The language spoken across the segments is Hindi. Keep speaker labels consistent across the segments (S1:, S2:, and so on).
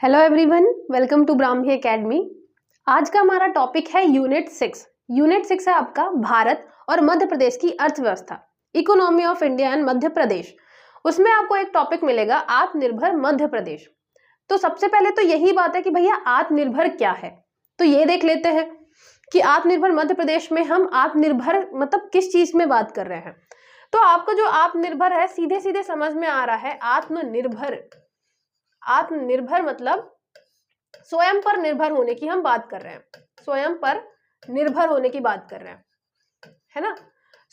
S1: Hello everyone, welcome to Brahmi Academy. आज का हमारा टॉपिक है यूनिट 6। यूनिट 6 है आपका भारत और मध्य प्रदेश की अर्थव्यवस्था, economy of India and Madhya Pradesh. उसमें आपको एक टॉपिक मिलेगा आत्मनिर्भर मध्य प्रदेश। तो सबसे पहले तो यही बात है कि भैया आत्मनिर्भर क्या है, तो ये देख लेते हैं कि आत्मनिर्भर मध्य प्रदेश में हम आत्मनिर्भर मतलब किस चीज में बात कर रहे हैं। तो आपको जो आत्मनिर्भर है सीधे सीधे समझ में आ रहा है आत्मनिर्भर। आत्मनिर्भर मतलब स्वयं पर निर्भर होने की हम बात कर रहे हैं, स्वयं पर निर्भर होने की बात कर रहे हैं, है ना।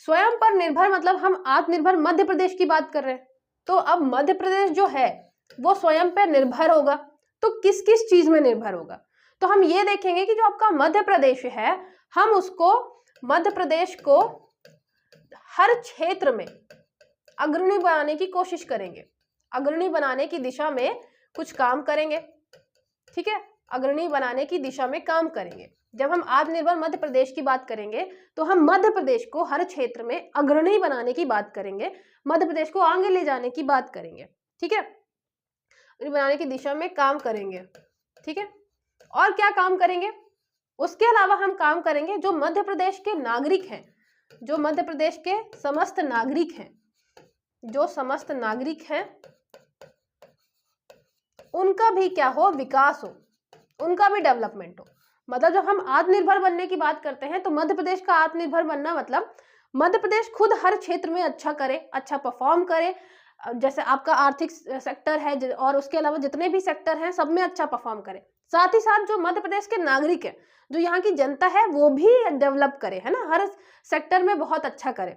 S1: स्वयं पर निर्भर मतलब हम आत्मनिर्भर मध्य प्रदेश की बात कर रहे हैं। तो अब मध्य प्रदेश जो है वो स्वयं पर निर्भर होगा, तो किस किस चीज में निर्भर होगा, तो हम ये देखेंगे कि जो आपका मध्य प्रदेश है हम उसको मध्य प्रदेश को हर क्षेत्र में अग्रणी बनाने की कोशिश करेंगे, अग्रणी बनाने की दिशा में कुछ काम करेंगे, ठीक है। अग्रणी बनाने की दिशा में काम करेंगे। जब हम आत्मनिर्भर मध्य प्रदेश की बात करेंगे तो हम मध्य प्रदेश को हर क्षेत्र में अग्रणी बनाने की बात करेंगे, मध्य प्रदेश को आगे ले जाने की बात करेंगे, ठीक है। बनाने की दिशा में काम करेंगे, ठीक है। और क्या काम करेंगे, उसके अलावा हम काम करेंगे जो मध्य प्रदेश के नागरिक हैं, जो मध्य प्रदेश के समस्त नागरिक हैं, जो समस्त नागरिक हैं उनका भी क्या हो, विकास हो, उनका भी डेवलपमेंट हो। मतलब जब हम आत्मनिर्भर बनने की बात करते हैं तो मध्य प्रदेश का आत्मनिर्भर बनना मतलब मध्य प्रदेश खुद हर क्षेत्र में अच्छा करे, अच्छा परफॉर्म करे। जैसे आपका आर्थिक सेक्टर है और उसके अलावा जितने भी सेक्टर हैं सब में अच्छा परफॉर्म करे। साथ ही साथ जो मध्य प्रदेश के नागरिक है, जो यहाँ की जनता है वो भी डेवलप करे, है ना, हर सेक्टर में बहुत अच्छा करे।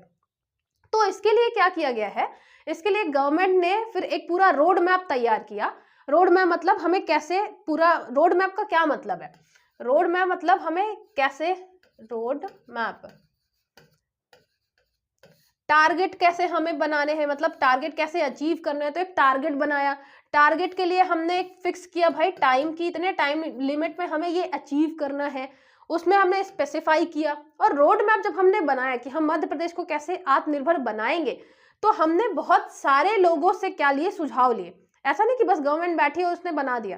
S1: तो इसके लिए क्या किया गया है, इसके लिए गवर्नमेंट ने फिर एक पूरा रोड मैप तैयार किया। रोड मैप मतलब हमें कैसे, पूरा रोड मैप का क्या मतलब है, रोड मैप मतलब हमें कैसे, रोड मैप टारगेट कैसे हमें बनाने हैं, मतलब टारगेट कैसे अचीव करना है। तो एक टारगेट बनाया, टारगेट के लिए हमने एक फिक्स किया भाई टाइम की, इतने टाइम लिमिट में हमें ये अचीव करना है, उसमें हमने स्पेसिफाई किया। और रोड मैप जब हमने बनाया कि हम मध्य प्रदेश को कैसे आत्मनिर्भर बनाएंगे, तो हमने बहुत सारे लोगों से क्या लिए, सुझाव लिए। ऐसा नहीं कि बस गवर्नमेंट बैठी और उसने बना दिया,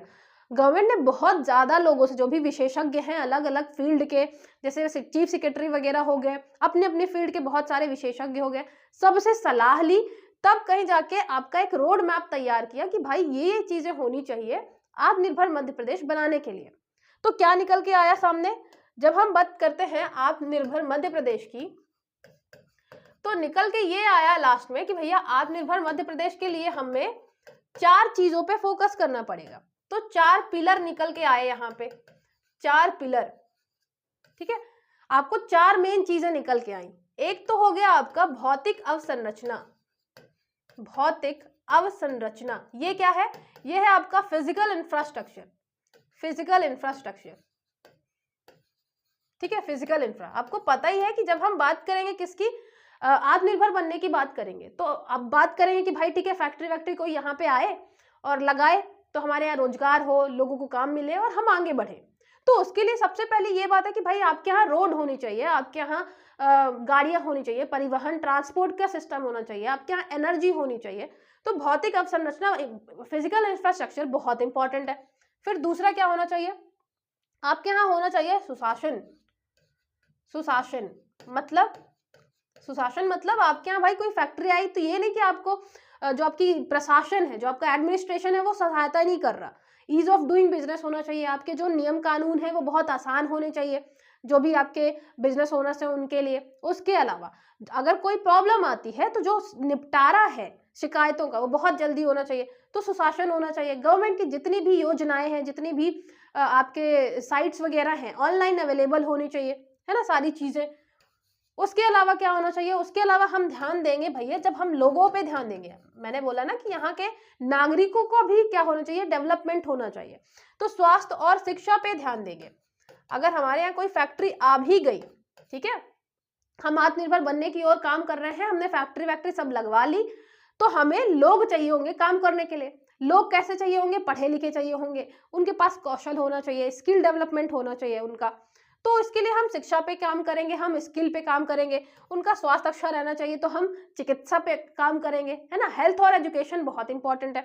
S1: गवर्नमेंट ने बहुत ज्यादा लोगों से, जो भी विशेषज्ञ हैं अलग अलग फील्ड के, जैसे चीफ सेक्रेटरी वगैरह हो गए, अपने अपने फील्ड के बहुत सारे विशेषज्ञ हो गए, सबसे सलाह ली, तब कहीं जाके आपका एक रोड मैप तैयार किया कि भाई ये चीजें होनी चाहिए आत्मनिर्भर मध्य प्रदेश बनाने के लिए। तो क्या निकल के आया सामने, जब हम बात करते हैं आत्मनिर्भर मध्य प्रदेश की, तो निकल के ये आया लास्ट में कि भैया आत्मनिर्भर मध्य प्रदेश के लिए हमें 4 चीजों पे फोकस करना पड़ेगा। तो 4 पिलर निकल के आए यहाँ पे, 4 पिलर, ठीक है। आपको 4 मेन चीजें निकल के आई। एक तो हो गया आपका भौतिक अवसंरचना, भौतिक अवसंरचना, ये क्या है, ये है आपका फिजिकल इंफ्रास्ट्रक्चर, फिजिकल इंफ्रास्ट्रक्चर, ठीक है। फिजिकल इंफ्रा आपको पता ही है कि जब हम बात करेंगे किसकी, आत्मनिर्भर बनने की बात करेंगे, तो अब बात करेंगे कि भाई ठीक है फैक्ट्री वैक्ट्री कोई यहाँ पे आए और लगाए तो हमारे यहाँ रोजगार हो, लोगों को काम मिले और हम आगे बढ़े। तो उसके लिए सबसे पहले ये बात है कि भाई आपके यहाँ रोड होनी चाहिए, आपके यहाँ गाड़ियां होनी चाहिए, परिवहन ट्रांसपोर्ट का सिस्टम होना चाहिए, आपके यहाँ एनर्जी होनी चाहिए। तो भौतिक अवसंरचना, फिजिकल इंफ्रास्ट्रक्चर बहुत इंपॉर्टेंट है। फिर दूसरा क्या होना चाहिए, आपके यहाँ होना चाहिए सुशासन। सुशासन मतलब, सुशासन मतलब आपके यहाँ भाई कोई फैक्ट्री आई तो ये नहीं कि आपको जो आपकी प्रशासन है, जो आपका एडमिनिस्ट्रेशन है वो सहायता नहीं कर रहा, ईज ऑफ डूइंग बिजनेस होना चाहिए, आपके जो नियम कानून है वो बहुत आसान होने चाहिए, जो भी आपके बिजनेस ओनर्स हैं उनके लिए। उसके अलावा अगर कोई प्रॉब्लम आती है तो जो निपटारा है शिकायतों का वो बहुत जल्दी होना चाहिए, तो सुशासन होना चाहिए। गवर्नमेंट की जितनी भी योजनाएं हैं, जितनी भी आपके साइट्स वगैरह हैं ऑनलाइन अवेलेबल होनी चाहिए, है ना, सारी चीजें। उसके अलावा क्या होना चाहिए, उसके अलावा हम ध्यान देंगे भैया, जब हम लोगों पे ध्यान देंगे, मैंने बोला ना कि यहाँ के नागरिकों को भी क्या होना चाहिए, डेवलपमेंट होना चाहिए, तो स्वास्थ्य और शिक्षा पे ध्यान देंगे। अगर हमारे यहाँ कोई फैक्ट्री आ भी गई, ठीक है, हम आत्मनिर्भर बनने की ओर काम कर रहे हैं, हमने फैक्ट्री वैक्ट्री सब लगवा ली, तो हमें लोग चाहिए होंगे काम करने के लिए। लोग कैसे चाहिए होंगे, पढ़े लिखे चाहिए होंगे, उनके पास कौशल होना चाहिए, स्किल डेवलपमेंट होना चाहिए उनका। तो इसके लिए हम शिक्षा पे काम करेंगे, हम स्किल पे काम करेंगे, उनका स्वास्थ्य अच्छा रहना चाहिए तो हम चिकित्सा पे काम करेंगे, है ना। हेल्थ और एजुकेशन बहुत इंपॉर्टेंट है।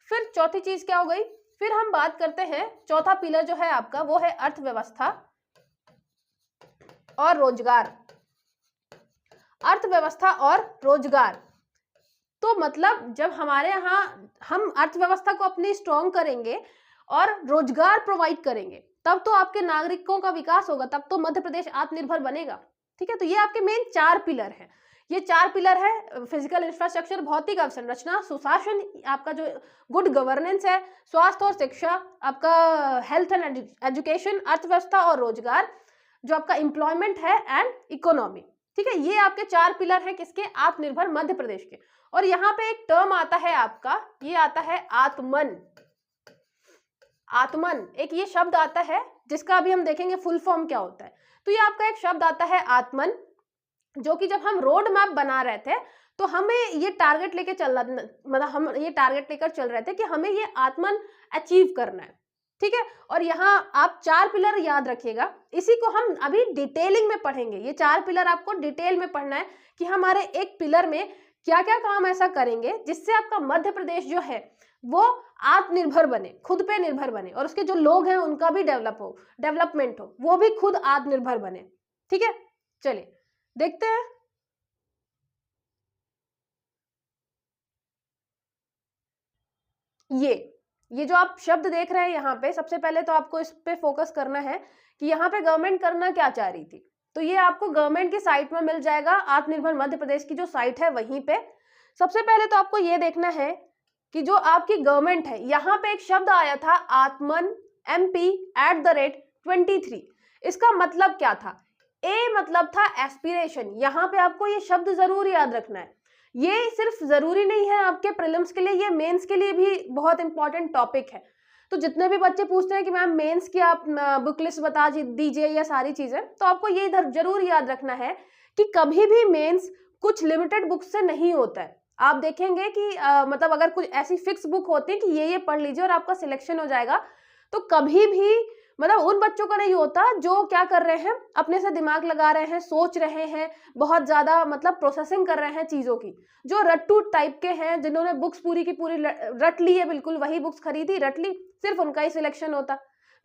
S1: फिर चौथी चीज क्या हो गई, फिर हम बात करते हैं, चौथा पिलर जो है आपका वो है अर्थव्यवस्था और रोजगार। अर्थव्यवस्था और रोजगार, तो मतलब जब हमारे यहाँ हम अर्थव्यवस्था को अपनी स्ट्रॉन्ग करेंगे और रोजगार प्रोवाइड करेंगे, तब तो आपके नागरिकों का विकास होगा, तब तो मध्य प्रदेश आत्मनिर्भर बनेगा। ठीक है, तो ये आपके मेन 4 पिलर हैं। ये 4 पिलर है, फिजिकल इंफ्रास्ट्रक्चर, भौतिक अवसंरचना, सुशासन, आपका जो गुड गवर्नेंस है, स्वास्थ्य और शिक्षा, आपका हेल्थ एंड एजुकेशन, अर्थव्यवस्था और रोजगार, जो आपका एम्प्लॉयमेंट है एंड इकोनॉमी। ठीक है, ये आपके 4 पिलर हैं किसके, आत्मनिर्भर मध्य प्रदेश के। और यहाँ पे एक टर्म आता है आपका, ये आता है आत्मन। आत्मन एक ये शब्द आता है जिसका अभी हम देखेंगे फुल फॉर्म क्या होता है। तो ये आपका एक शब्द आता है आत्मन, जो कि जब हम रोड मैप बना रहे थे तो हमें ये टारगेट लेके चल रहा, मतलब हम ये टारगेट लेकर चल रहे थे कि हमें ये आत्मन अचीव करना है। ठीक है, और यहाँ आप 4 पिलर याद रखिएगा, इसी को हम अभी डिटेलिंग में पढ़ेंगे। ये 4 पिलर आपको डिटेल में पढ़ना है कि हमारे एक पिलर में क्या क्या काम ऐसा करेंगे जिससे आपका मध्य प्रदेश जो है वो आत्मनिर्भर बने, खुद पे निर्भर बने, और उसके जो लोग हैं उनका भी डेवलपमेंट हो, वो भी खुद आत्मनिर्भर बने। ठीक है, चलिए देखते हैं। ये जो आप शब्द देख रहे हैं यहाँ पे, सबसे पहले तो आपको इस पे फोकस करना है कि यहाँ पे गवर्नमेंट करना क्या चाह रही थी। तो ये आपको गवर्नमेंट की साइट में मिल जाएगा, आत्मनिर्भर मध्य प्रदेश की जो साइट है वहीं पे। सबसे पहले तो आपको ये देखना है कि जो आपकी गवर्नमेंट है, यहाँ पे एक शब्द आया था आत्मन MP@23। इसका मतलब क्या था, ए मतलब था एस्पिरेशन। यहाँ पे आपको ये शब्द जरूर याद रखना है। ये सिर्फ जरूरी नहीं है आपके प्रीलिम्स के लिए, ये मेंस के लिए भी बहुत इंपॉर्टेंट टॉपिक है। तो जितने भी बच्चे पूछते हैं कि मैम मेंस की आप बुक लिस्ट बता दीजिए या सारी चीजें, तो आपको ये इधर जरूर याद रखना है कि कभी भी मेंस कुछ लिमिटेड बुक्स से नहीं होता है। आप देखेंगे कि मतलब अगर कुछ ऐसी फिक्स बुक होती है कि ये पढ़ लीजिए और आपका सिलेक्शन हो जाएगा, तो कभी भी मतलब उन बच्चों का नहीं होता जो क्या कर रहे हैं, अपने से दिमाग लगा रहे हैं, सोच रहे हैं, बहुत ज्यादा मतलब प्रोसेसिंग कर रहे हैं चीजों की। जो रट्टू टाइप के हैं, जिन्होंने बुक्स पूरी की पूरी रट ली है, बिल्कुल वही बुक्स खरीदी रट ली, सिर्फ उनका ही सिलेक्शन होता।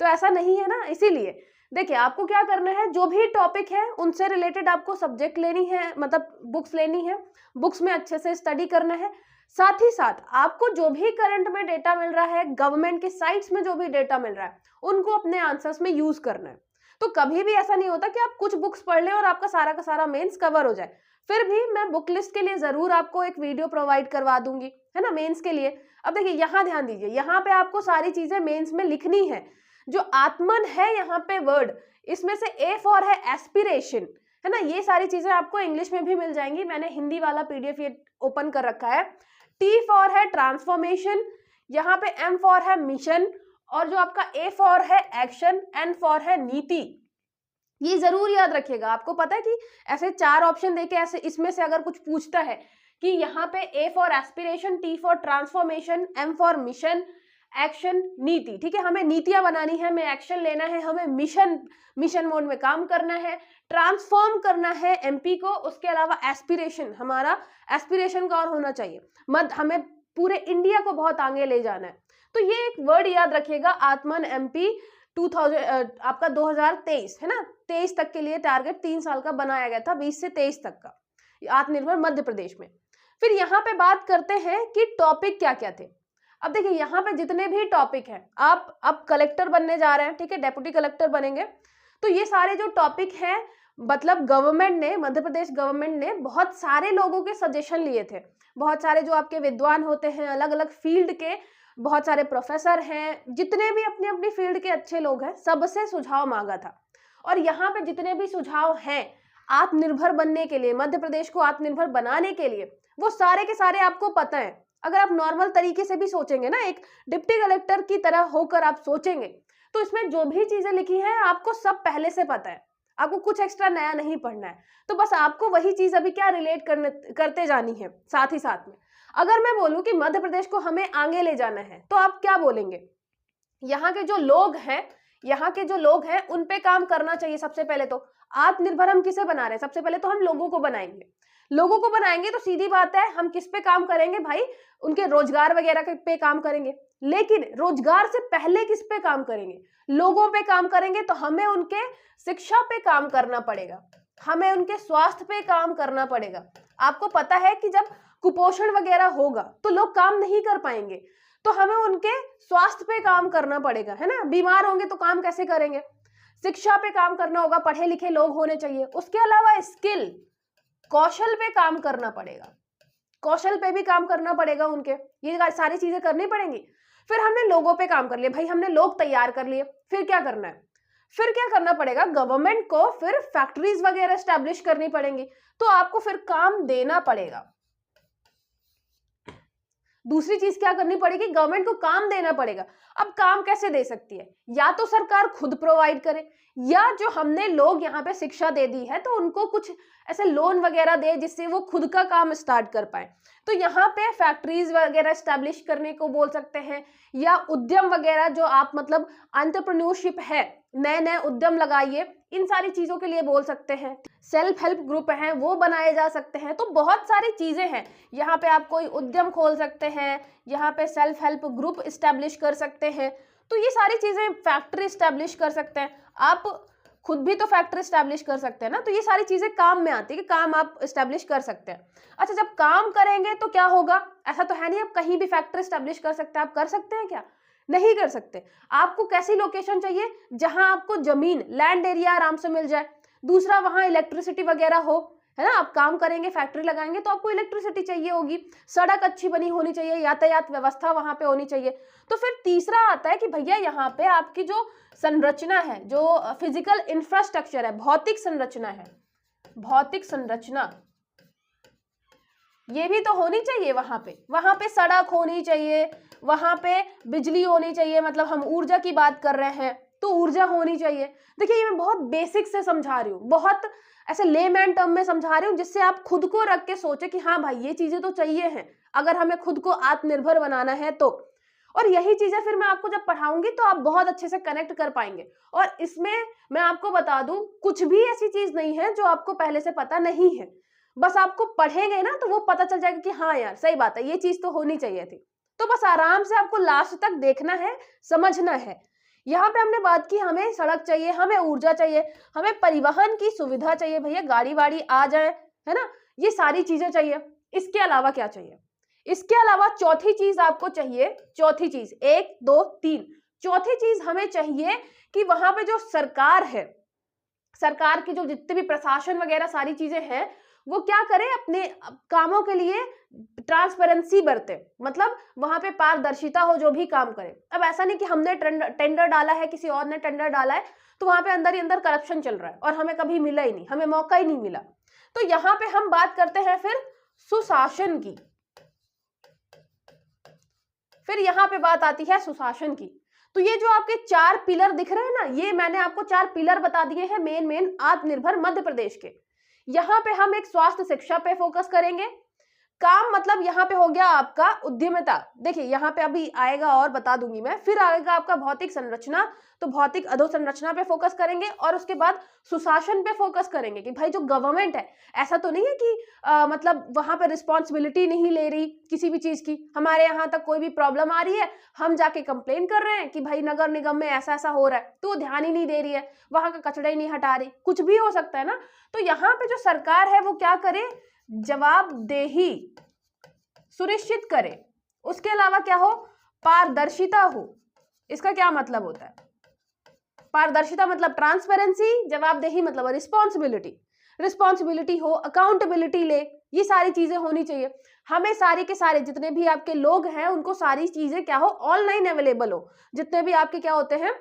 S1: तो ऐसा नहीं है ना, इसीलिए देखिए आपको क्या करना है, जो भी टॉपिक है उनसे रिलेटेड आपको सब्जेक्ट लेनी है, मतलब बुक्स लेनी है, बुक्स में अच्छे से स्टडी करना है। साथ ही साथ आपको जो भी करंट में डेटा मिल रहा है, गवर्नमेंट के साइट्स में जो भी डेटा मिल रहा है, उनको अपने आंसर्स में यूज करना है। तो कभी भी ऐसा नहीं होता कि आप कुछ बुक्स पढ़ लें और आपका सारा का सारा मेंस कवर हो जाए। फिर भी मैं बुक लिस्ट के लिए जरूर आपको एक वीडियो प्रोवाइड करवा दूंगी, है ना, मेंस के लिए। अब देखिए यहाँ ध्यान दीजिए, यहाँ पे आपको सारी चीजें मेंस में लिखनी है। जो आत्मन है यहाँ पे वर्ड, इसमें से ए फॉर है एस्पिरेशन, है ना, ये सारी चीजें आपको इंग्लिश में भी मिल जाएंगी, मैंने हिंदी वाला PDF ये ओपन कर रखा है। टी फॉर है ट्रांसफॉर्मेशन, यहाँ पे M फॉर है मिशन, और जो आपका A फॉर है एक्शन, N फॉर है नीति। ये जरूर याद रखिएगा। आपको पता है कि ऐसे 4 ऑप्शन देके ऐसे इसमें से अगर कुछ पूछता है कि यहाँ पे A for aspiration, T for transformation, M for mission, action, नीति। ठीक है, हमें नीतियां बनानी है, हमें एक्शन लेना है, हमें मिशन मोड में काम करना है, ट्रांसफॉर्म करना है MP को। उसके अलावा एस्पिरेशन, हमारा एस्पिरेशन का और होना चाहिए, हमें पूरे इंडिया को बहुत आगे ले जाना है। तो ये एक वर्ड याद रखिएगा, आत्मन MP 2000 आपका 2023 है ना, 23 तक के लिए टारगेट 3 साल का बनाया गया था, 20 से 23 तक का आत्मनिर्भर मध्य प्रदेश में। फिर यहाँ पे बात करते हैं कि टॉपिक क्या क्या थे। अब देखिए यहाँ पे जितने भी टॉपिक हैं, आप अब कलेक्टर बनने जा रहे हैं, ठीक है, डेप्यूटी कलेक्टर बनेंगे, तो ये सारे जो टॉपिक हैं, मतलब गवर्नमेंट ने, मध्य प्रदेश गवर्नमेंट ने बहुत सारे लोगों के सजेशन लिए थे। बहुत सारे जो आपके विद्वान होते हैं, अलग अलग फील्ड के बहुत सारे प्रोफेसर हैं, जितने भी अपनी अपनी फील्ड के अच्छे लोग हैं, सबसे सुझाव मांगा था। और यहाँ पे जितने भी सुझाव हैं आत्मनिर्भर बनने के लिए, मध्य प्रदेश को आत्मनिर्भर बनाने के लिए, वो सारे के सारे आपको पता है। अगर आप नॉर्मल तरीके से भी सोचेंगे ना, एक डिप्टी कलेक्टर की तरह होकर आप सोचेंगे, तो इसमें जो भी चीजें लिखी हैं आपको सब पहले से पता है, आपको कुछ एक्स्ट्रा नया नहीं पढ़ना है। तो बस आपको वही चीज अभी क्या रिलेट करते जानी है साथ ही साथ में। अगर मैं बोलूं कि मध्य प्रदेश को हमें आगे ले जाना है, तो आप क्या बोलेंगे, यहाँ के जो लोग हैं उन पे काम करना चाहिए। सबसे पहले तो आत्मनिर्भर हम किसे बना रहे हैं, सबसे पहले तो हम लोगों को बनाएंगे। लोगों को बनाएंगे तो सीधी बात है हम किस पे काम करेंगे भाई, उनके रोजगार वगैरह पे काम करेंगे। लेकिन रोजगार से पहले किस पे काम करेंगे, लोगों पे काम करेंगे। तो हमें उनके शिक्षा पे काम करना पड़ेगा, हमें उनके स्वास्थ्य पे काम करना पड़ेगा। आपको पता है कि जब कुपोषण वगैरह होगा तो लोग काम नहीं कर पाएंगे, तो हमें उनके स्वास्थ्य पे काम करना पड़ेगा, है ना। बीमार होंगे तो काम कैसे करेंगे, शिक्षा पे काम करना होगा, पढ़े लिखे लोग होने चाहिए। उसके अलावा स्किल, कौशल पे काम करना पड़ेगा, कौशल पे भी काम करना पड़ेगा उनके, ये सारी चीजें करनी पड़ेंगी। फिर हमने लोगों पे काम कर लिया, भाई हमने लोग तैयार कर लिए, फिर क्या करना है, फिर क्या करना पड़ेगा, गवर्नमेंट को फिर फैक्ट्रीज वगैरह एस्टैब्लिश करनी पड़ेंगी, तो आपको फिर काम देना पड़ेगा। दूसरी चीज क्या करनी पड़ेगी, गवर्नमेंट को काम देना पड़ेगा। अब काम कैसे दे सकती है, या तो सरकार खुद प्रोवाइड करे, या जो हमने लोग यहाँ पे शिक्षा दे दी है तो उनको कुछ ऐसे लोन वगैरह दे जिससे वो खुद का काम स्टार्ट कर पाए। तो यहाँ पे फैक्ट्रीज वगैरह एस्टैब्लिश करने को बोल सकते हैं, या उद्यम वगैरह जो आप मतलब एंटरप्रेन्योरशिप है, नए नए उद्यम लगाइए, इन सारी चीजों के लिए बोल सकते हैं। सेल्फ हेल्प ग्रुप हैं वो बनाए जा सकते हैं। तो बहुत सारी चीजें हैं, यहाँ पे आप कोई उद्यम खोल सकते हैं, यहाँ पे सेल्फ हेल्प ग्रुप इस्टेब्लिश कर सकते हैं। तो ये सारी चीजें, फैक्ट्री इस्टेब्लिश कर सकते हैं, आप खुद भी तो फैक्ट्री इस्टेब्लिश कर सकते हैं ना। तो ये सारी चीजें काम में आती है कि काम आप इस्टेब्लिश कर सकते हैं। अच्छा, जब काम करेंगे तो क्या होगा, ऐसा तो है नहीं आप कहीं भी फैक्ट्री इस्टेब्लिश कर सकते हैं। आप कर सकते हैं क्या, नहीं कर सकते। आपको कैसी लोकेशन चाहिए, जहां आपको जमीन, लैंड एरिया आराम से मिल जाए, दूसरा वहां इलेक्ट्रिसिटी वगैरह हो, है ना। आप काम करेंगे, फैक्ट्री लगाएंगे तो आपको इलेक्ट्रिसिटी चाहिए होगी, सड़क अच्छी बनी होनी चाहिए, यातायात व्यवस्था वहां पे होनी चाहिए। तो फिर तीसरा आता है कि भैया यहाँ पे आपकी जो संरचना है, जो फिजिकल इंफ्रास्ट्रक्चर है, भौतिक संरचना है, भौतिक संरचना ये भी तो होनी चाहिए। वहां पे सड़क होनी चाहिए, वहां पे बिजली होनी चाहिए, मतलब हम ऊर्जा की बात कर रहे हैं तो ऊर्जा होनी चाहिए। देखिए ये मैं बहुत बेसिक से समझा रही हूँ, बहुत ऐसे लेमैन टर्म में समझा रही हूँ, जिससे आप खुद को रख के सोचे कि हाँ भाई ये चीजें तो चाहिए हैं अगर हमें खुद को आत्मनिर्भर बनाना है तो। और यही चीजें फिर मैं आपको जब पढ़ाऊंगी तो आप बहुत अच्छे से कनेक्ट कर पाएंगे। और इसमें मैं आपको बता दूं, कुछ भी ऐसी चीज नहीं है जो आपको पहले से पता नहीं है, बस आपको पढ़ेंगे ना तो वो पता चल जाएगा कि हाँ यार सही बात है, ये चीज तो होनी चाहिए थी। तो बस आराम से आपको लास्ट तक देखना है, समझना है। यहाँ पे हमने बात की, हमें सड़क चाहिए, हमें ऊर्जा चाहिए, हमें परिवहन की सुविधा चाहिए, भैया गाड़ी वाड़ी आ जाए, है ना, ये सारी चीजें चाहिए। इसके अलावा क्या चाहिए, इसके अलावा चौथी चीज आपको चाहिए, चौथी चीज, 1 2 3, चौथी चीज हमें चाहिए कि वहां पे जो सरकार है, सरकार की जो जितने भी प्रशासन वगैरह सारी चीजें हैं, वो क्या करे, अपने कामों के लिए ट्रांसपेरेंसी बरते, मतलब वहां पे पारदर्शिता हो जो भी काम करे। अब ऐसा नहीं कि हमने टेंडर डाला है, किसी और ने टेंडर डाला है, तो वहां पे अंदर ही अंदर करप्शन चल रहा है और हमें कभी मिला ही नहीं, हमें मौका ही नहीं मिला। तो यहाँ पे हम बात करते हैं फिर सुशासन की, फिर यहाँ पे बात आती है सुशासन की। तो ये जो आपके 4 पिलर दिख रहे हैं ना, ये मैंने आपको 4 पिलर बता दिए हैं मेन आत्मनिर्भर मध्य प्रदेश के। यहाँ पे हम एक स्वास्थ्य शिक्षा पे फोकस करेंगे। काम मतलब यहाँ पे हो गया आपका उद्यमिता, देखिए यहाँ पे अभी आएगा और बता दूंगी मैं। फिर आएगा आपका भौतिक संरचना, तो भौतिक अधोसंरचना पे फोकस करेंगे, और उसके बाद सुशासन पे फोकस करेंगे कि भाई जो गवर्नमेंट है, ऐसा तो नहीं है कि मतलब वहां पे रिस्पॉन्सिबिलिटी नहीं ले रही किसी भी चीज की। हमारे यहाँ तक कोई भी प्रॉब्लम आ रही है, हम जाके कंप्लेन कर रहे हैं कि भाई नगर निगम में ऐसा ऐसा हो रहा है, तो ध्यान ही नहीं दे रही है, वहां का कचरा ही नहीं हटा रही, कुछ भी हो सकता है ना। तो यहाँ पे जो सरकार है वो क्या करे, जवाबदेही सुनिश्चित करे। उसके अलावा क्या हो, पारदर्शिता हो। इसका क्या मतलब होता है, पारदर्शिता मतलब ट्रांसपेरेंसी, जवाबदेही मतलब रिस्पॉन्सिबिलिटी, रिस्पॉन्सिबिलिटी हो, अकाउंटेबिलिटी ले, ये सारी चीजें होनी चाहिए। हमें सारे के सारे जितने भी आपके लोग हैं उनको सारी चीजें क्या हो, ऑनलाइन अवेलेबल हो। जितने भी आपके क्या होते हैं,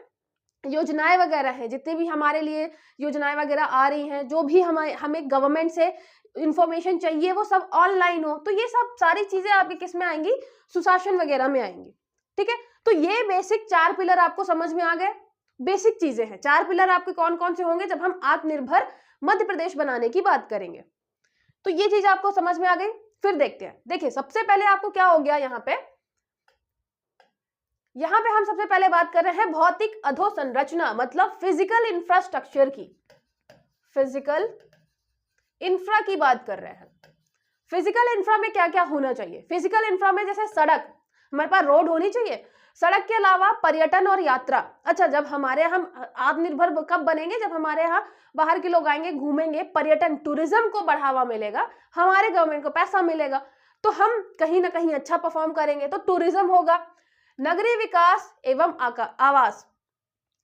S1: योजनाएं वगैरह हैं, जितने भी हमारे लिए योजनाएं वगैरह आ रही हैं, जो भी हमें गवर्नमेंट से इंफॉर्मेशन चाहिए, वो सब ऑनलाइन हो। तो ये सब सारी चीजें आपके किस में आएंगी, सुशासन वगैरह में आएंगी। ठीक है, तो ये बेसिक 4 पिलर आपको समझ में आ गए। बेसिक चीजें हैं, 4 पिलर आपके कौन कौन से होंगे जब हम आत्मनिर्भर मध्य प्रदेश बनाने की बात करेंगे। तो ये चीज आपको समझ में आ गई। फिर देखते हैं, देखिए सबसे पहले आपको क्या हो गया, यहाँ पे हम सबसे पहले बात कर रहे हैं भौतिक अधोसंरचना, मतलब फिजिकल इंफ्रास्ट्रक्चर की, फिजिकल इंफ्रा की बात कर रहे हैं। फिजिकल इंफ्रा में क्या क्या होना चाहिए? फिजिकल इंफ्रा में जैसे सड़क, हमारे पास रोड होनी चाहिए। सड़क के अलावा पर्यटन और यात्रा। अच्छा, जब हमारे हम आत्मनिर्भर कब बनेंगे? जब हमारे यहाँ बाहर के लोग आएंगे, घूमेंगे, पर्यटन टूरिज्म को बढ़ावा मिलेगा, हमारे गवर्नमेंट को पैसा मिलेगा, तो हम कहीं ना कहीं अच्छा परफॉर्म करेंगे, तो टूरिज्म होगा। नगरीय विकास एवं आवास।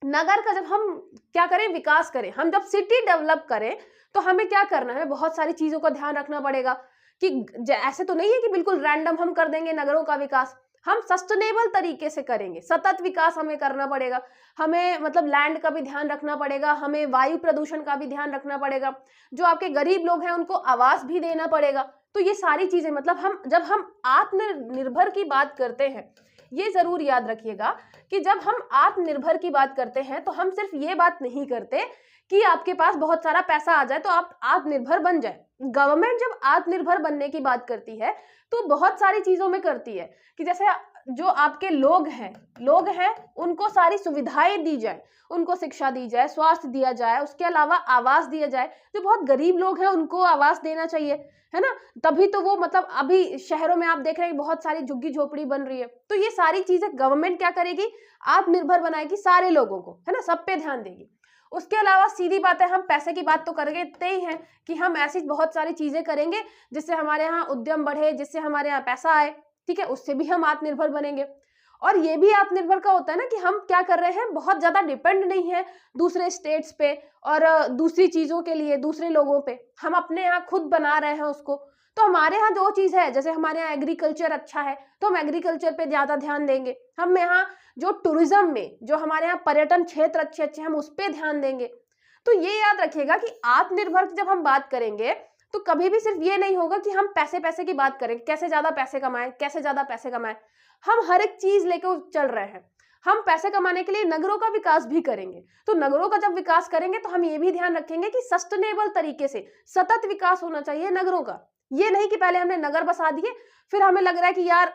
S1: नगर का जब हम क्या करें, विकास करें, हम जब सिटी डेवलप करें तो हमें क्या करना है, बहुत सारी चीजों का ध्यान रखना पड़ेगा कि ऐसे तो नहीं है कि बिल्कुल रैंडम हम कर देंगे नगरों का विकास, हम सस्टेनेबल तरीके से करेंगे। सतत विकास हमें करना पड़ेगा, हमें मतलब लैंड का भी ध्यान रखना पड़ेगा, हमें वायु प्रदूषण का भी ध्यान रखना पड़ेगा, जो आपके गरीब लोग हैं उनको आवास भी देना पड़ेगा। तो ये सारी चीजें, मतलब हम जब हम आत्मनिर्भर की बात करते हैं, ये जरूर याद रखिएगा कि जब हम आत्मनिर्भर की बात करते हैं तो हम सिर्फ ये बात नहीं करते कि आपके पास बहुत सारा पैसा आ जाए तो आप आत्मनिर्भर बन जाए। गवर्नमेंट जब आत्मनिर्भर बनने की बात करती है तो बहुत सारी चीजों में करती है कि जैसे जो आपके लोग हैं उनको सारी सुविधाएं दी जाए, उनको शिक्षा दी जाए, स्वास्थ्य दिया जाए, उसके अलावा आवास दिया जाए। जो बहुत गरीब लोग हैं उनको आवास देना चाहिए, है ना, तभी तो वो, मतलब अभी शहरों में आप देख रहे हैं बहुत सारी झुग्गी झोपड़ी बन रही है। तो ये सारी चीजें गवर्नमेंट क्या करेगी, आत्मनिर्भर बनाएगी सारे लोगों को, है ना, सब पे ध्यान देगी। उसके अलावा सीधी बात है, हम पैसे की बात तो करते ही हैं कि हम ऐसी बहुत सारी चीजें करेंगे जिससे हमारे यहाँ उद्यम बढ़े, जिससे हमारे यहाँ पैसा आए, ठीक है, उससे भी हम आत्मनिर्भर बनेंगे। और ये भी आत्मनिर्भर का होता है ना कि हम क्या कर रहे हैं, बहुत ज्यादा डिपेंड नहीं है दूसरे स्टेट्स पे और दूसरी चीजों के लिए, दूसरे लोगों पे, हम अपने यहाँ खुद बना रहे हैं उसको। तो हमारे यहाँ जो चीज है, जैसे हमारे यहाँ एग्रीकल्चर अच्छा है तो हम एग्रीकल्चर पे ज्यादा ध्यान देंगे, हम यहाँ जो टूरिज्म में, जो हमारे यहाँ पर्यटन क्षेत्र अच्छे अच्छे, हम उस पर ध्यान देंगे। तो ये याद रखिएगा कि आत्मनिर्भर जब हम बात करेंगे तो कभी भी सिर्फ ये नहीं होगा कि हम पैसे की बात करें, कैसे ज्यादा पैसे कमाएं, कैसे ज्यादा पैसे कमाएं। हम हर एक चीज लेकर चल रहे हैं। हम पैसे कमाने के लिए नगरों का विकास भी करेंगे, तो नगरों का जब विकास करेंगे तो हम ये भी ध्यान रखेंगे कि सस्टेनेबल तरीके से सतत विकास होना चाहिए नगरों का। ये नहीं कि पहले हमने नगर बसा दिए, फिर हमें लग रहा है कि यार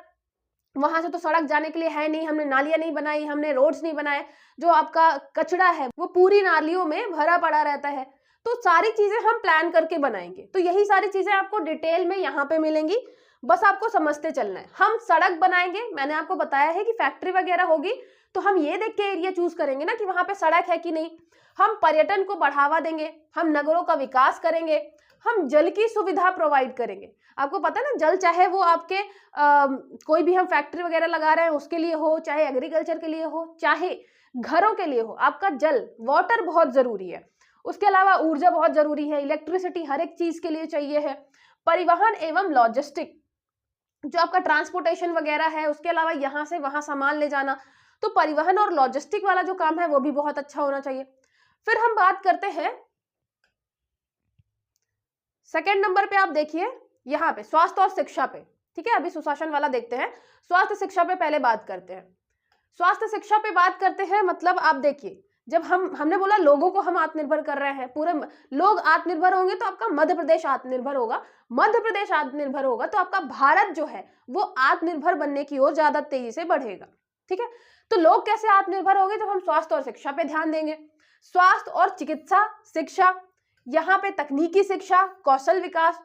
S1: वहां से तो सड़क जाने के लिए है नहीं, हमने नालियां नहीं बनाई, हमने रोड्स नहीं बनाए, जो आपका कचरा है वो पूरी नालियों में भरा पड़ा रहता है। तो सारी चीजें हम प्लान करके बनाएंगे, तो यही सारी चीजें आपको डिटेल में यहाँ पे मिलेंगी, बस आपको समझते चलना है। हम सड़क बनाएंगे, मैंने आपको बताया है कि फैक्ट्री वगैरह होगी तो हम ये देख के एरिया चूज करेंगे ना कि वहां पे सड़क है कि नहीं। हम पर्यटन को बढ़ावा देंगे, हम नगरों का विकास करेंगे, हम जल की सुविधा प्रोवाइड करेंगे। आपको पता है ना, जल चाहे वो आपके कोई भी हम फैक्ट्री वगैरह लगा रहे हैं उसके लिए हो, चाहे एग्रीकल्चर के लिए हो, चाहे घरों के लिए हो, आपका जल, वाटर बहुत जरूरी है। उसके अलावा ऊर्जा बहुत जरूरी है, इलेक्ट्रिसिटी हर एक चीज के लिए चाहिए है। परिवहन एवं लॉजिस्टिक, जो आपका ट्रांसपोर्टेशन वगैरह है, उसके अलावा यहाँ से वहां सामान ले जाना, तो परिवहन और लॉजिस्टिक वाला जो काम है वो भी बहुत अच्छा होना चाहिए। फिर हम बात करते हैं सेकंड नंबर पे, आप देखिए यहाँ पे स्वास्थ्य और शिक्षा पे, ठीक है, अभी सुशासन वाला देखते हैं, स्वास्थ्य शिक्षा पे पहले बात करते हैं। स्वास्थ्य शिक्षा पे बात करते हैं, मतलब आप देखिए, जब हमने बोला लोगों को हम आत्मनिर्भर कर रहे हैं, पूरे लोग आत्मनिर्भर होंगे तो आपका मध्य प्रदेश आत्मनिर्भर होगा, मध्य प्रदेश आत्मनिर्भर होगा तो आपका भारत जो है वो आत्मनिर्भर बनने की ओर ज्यादा तेजी से बढ़ेगा, ठीक है। तो लोग कैसे आत्मनिर्भर होंगे, जब हम स्वास्थ्य और शिक्षा पे ध्यान देंगे। स्वास्थ्य और चिकित्सा शिक्षा, यहाँ पे तकनीकी शिक्षा, कौशल विकास,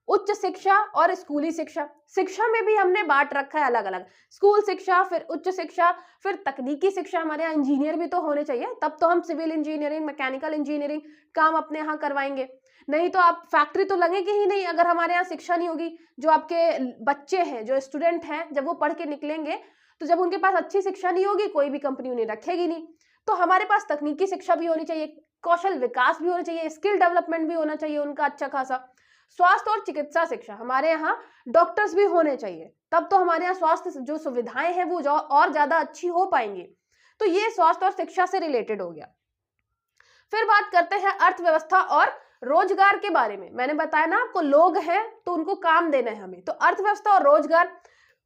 S1: उच्च शिक्षा और स्कूली शिक्षा। शिक्षा में भी हमने बांट रखा है अलग अलग, स्कूल शिक्षा, फिर उच्च शिक्षा, फिर तकनीकी शिक्षा। हमारे यहाँ इंजीनियर भी तो होने चाहिए, तब तो हम सिविल इंजीनियरिंग, मैकेनिकल इंजीनियरिंग काम अपने यहाँ करवाएंगे, नहीं तो आप फैक्ट्री तो लगेगी ही नहीं अगर हमारे यहाँ शिक्षा नहीं होगी। जो आपके बच्चे हैं, जो स्टूडेंट हैं, जब वो पढ़ के निकलेंगे तो जब उनके पास अच्छी शिक्षा नहीं होगी, कोई भी कंपनी उन्हें रखेगी नहीं। तो हमारे पास तकनीकी शिक्षा भी होनी चाहिए, कौशल विकास भी होना चाहिए, स्किल डेवलपमेंट भी होना चाहिए उनका अच्छा खासा। स्वास्थ्य और चिकित्सा शिक्षा, हमारे यहाँ डॉक्टर्स भी होने चाहिए, तब तो हमारे यहाँ स्वास्थ्य जो सुविधाएं हैं वो और ज्यादा अच्छी हो पाएंगी। तो ये स्वास्थ्य और शिक्षा से रिलेटेड हो गया। फिर बात करते हैं अर्थव्यवस्था और रोजगार के बारे में। मैंने बताया ना आपको, लोग हैं तो उनको काम देना है हमें, तो अर्थव्यवस्था और रोजगार,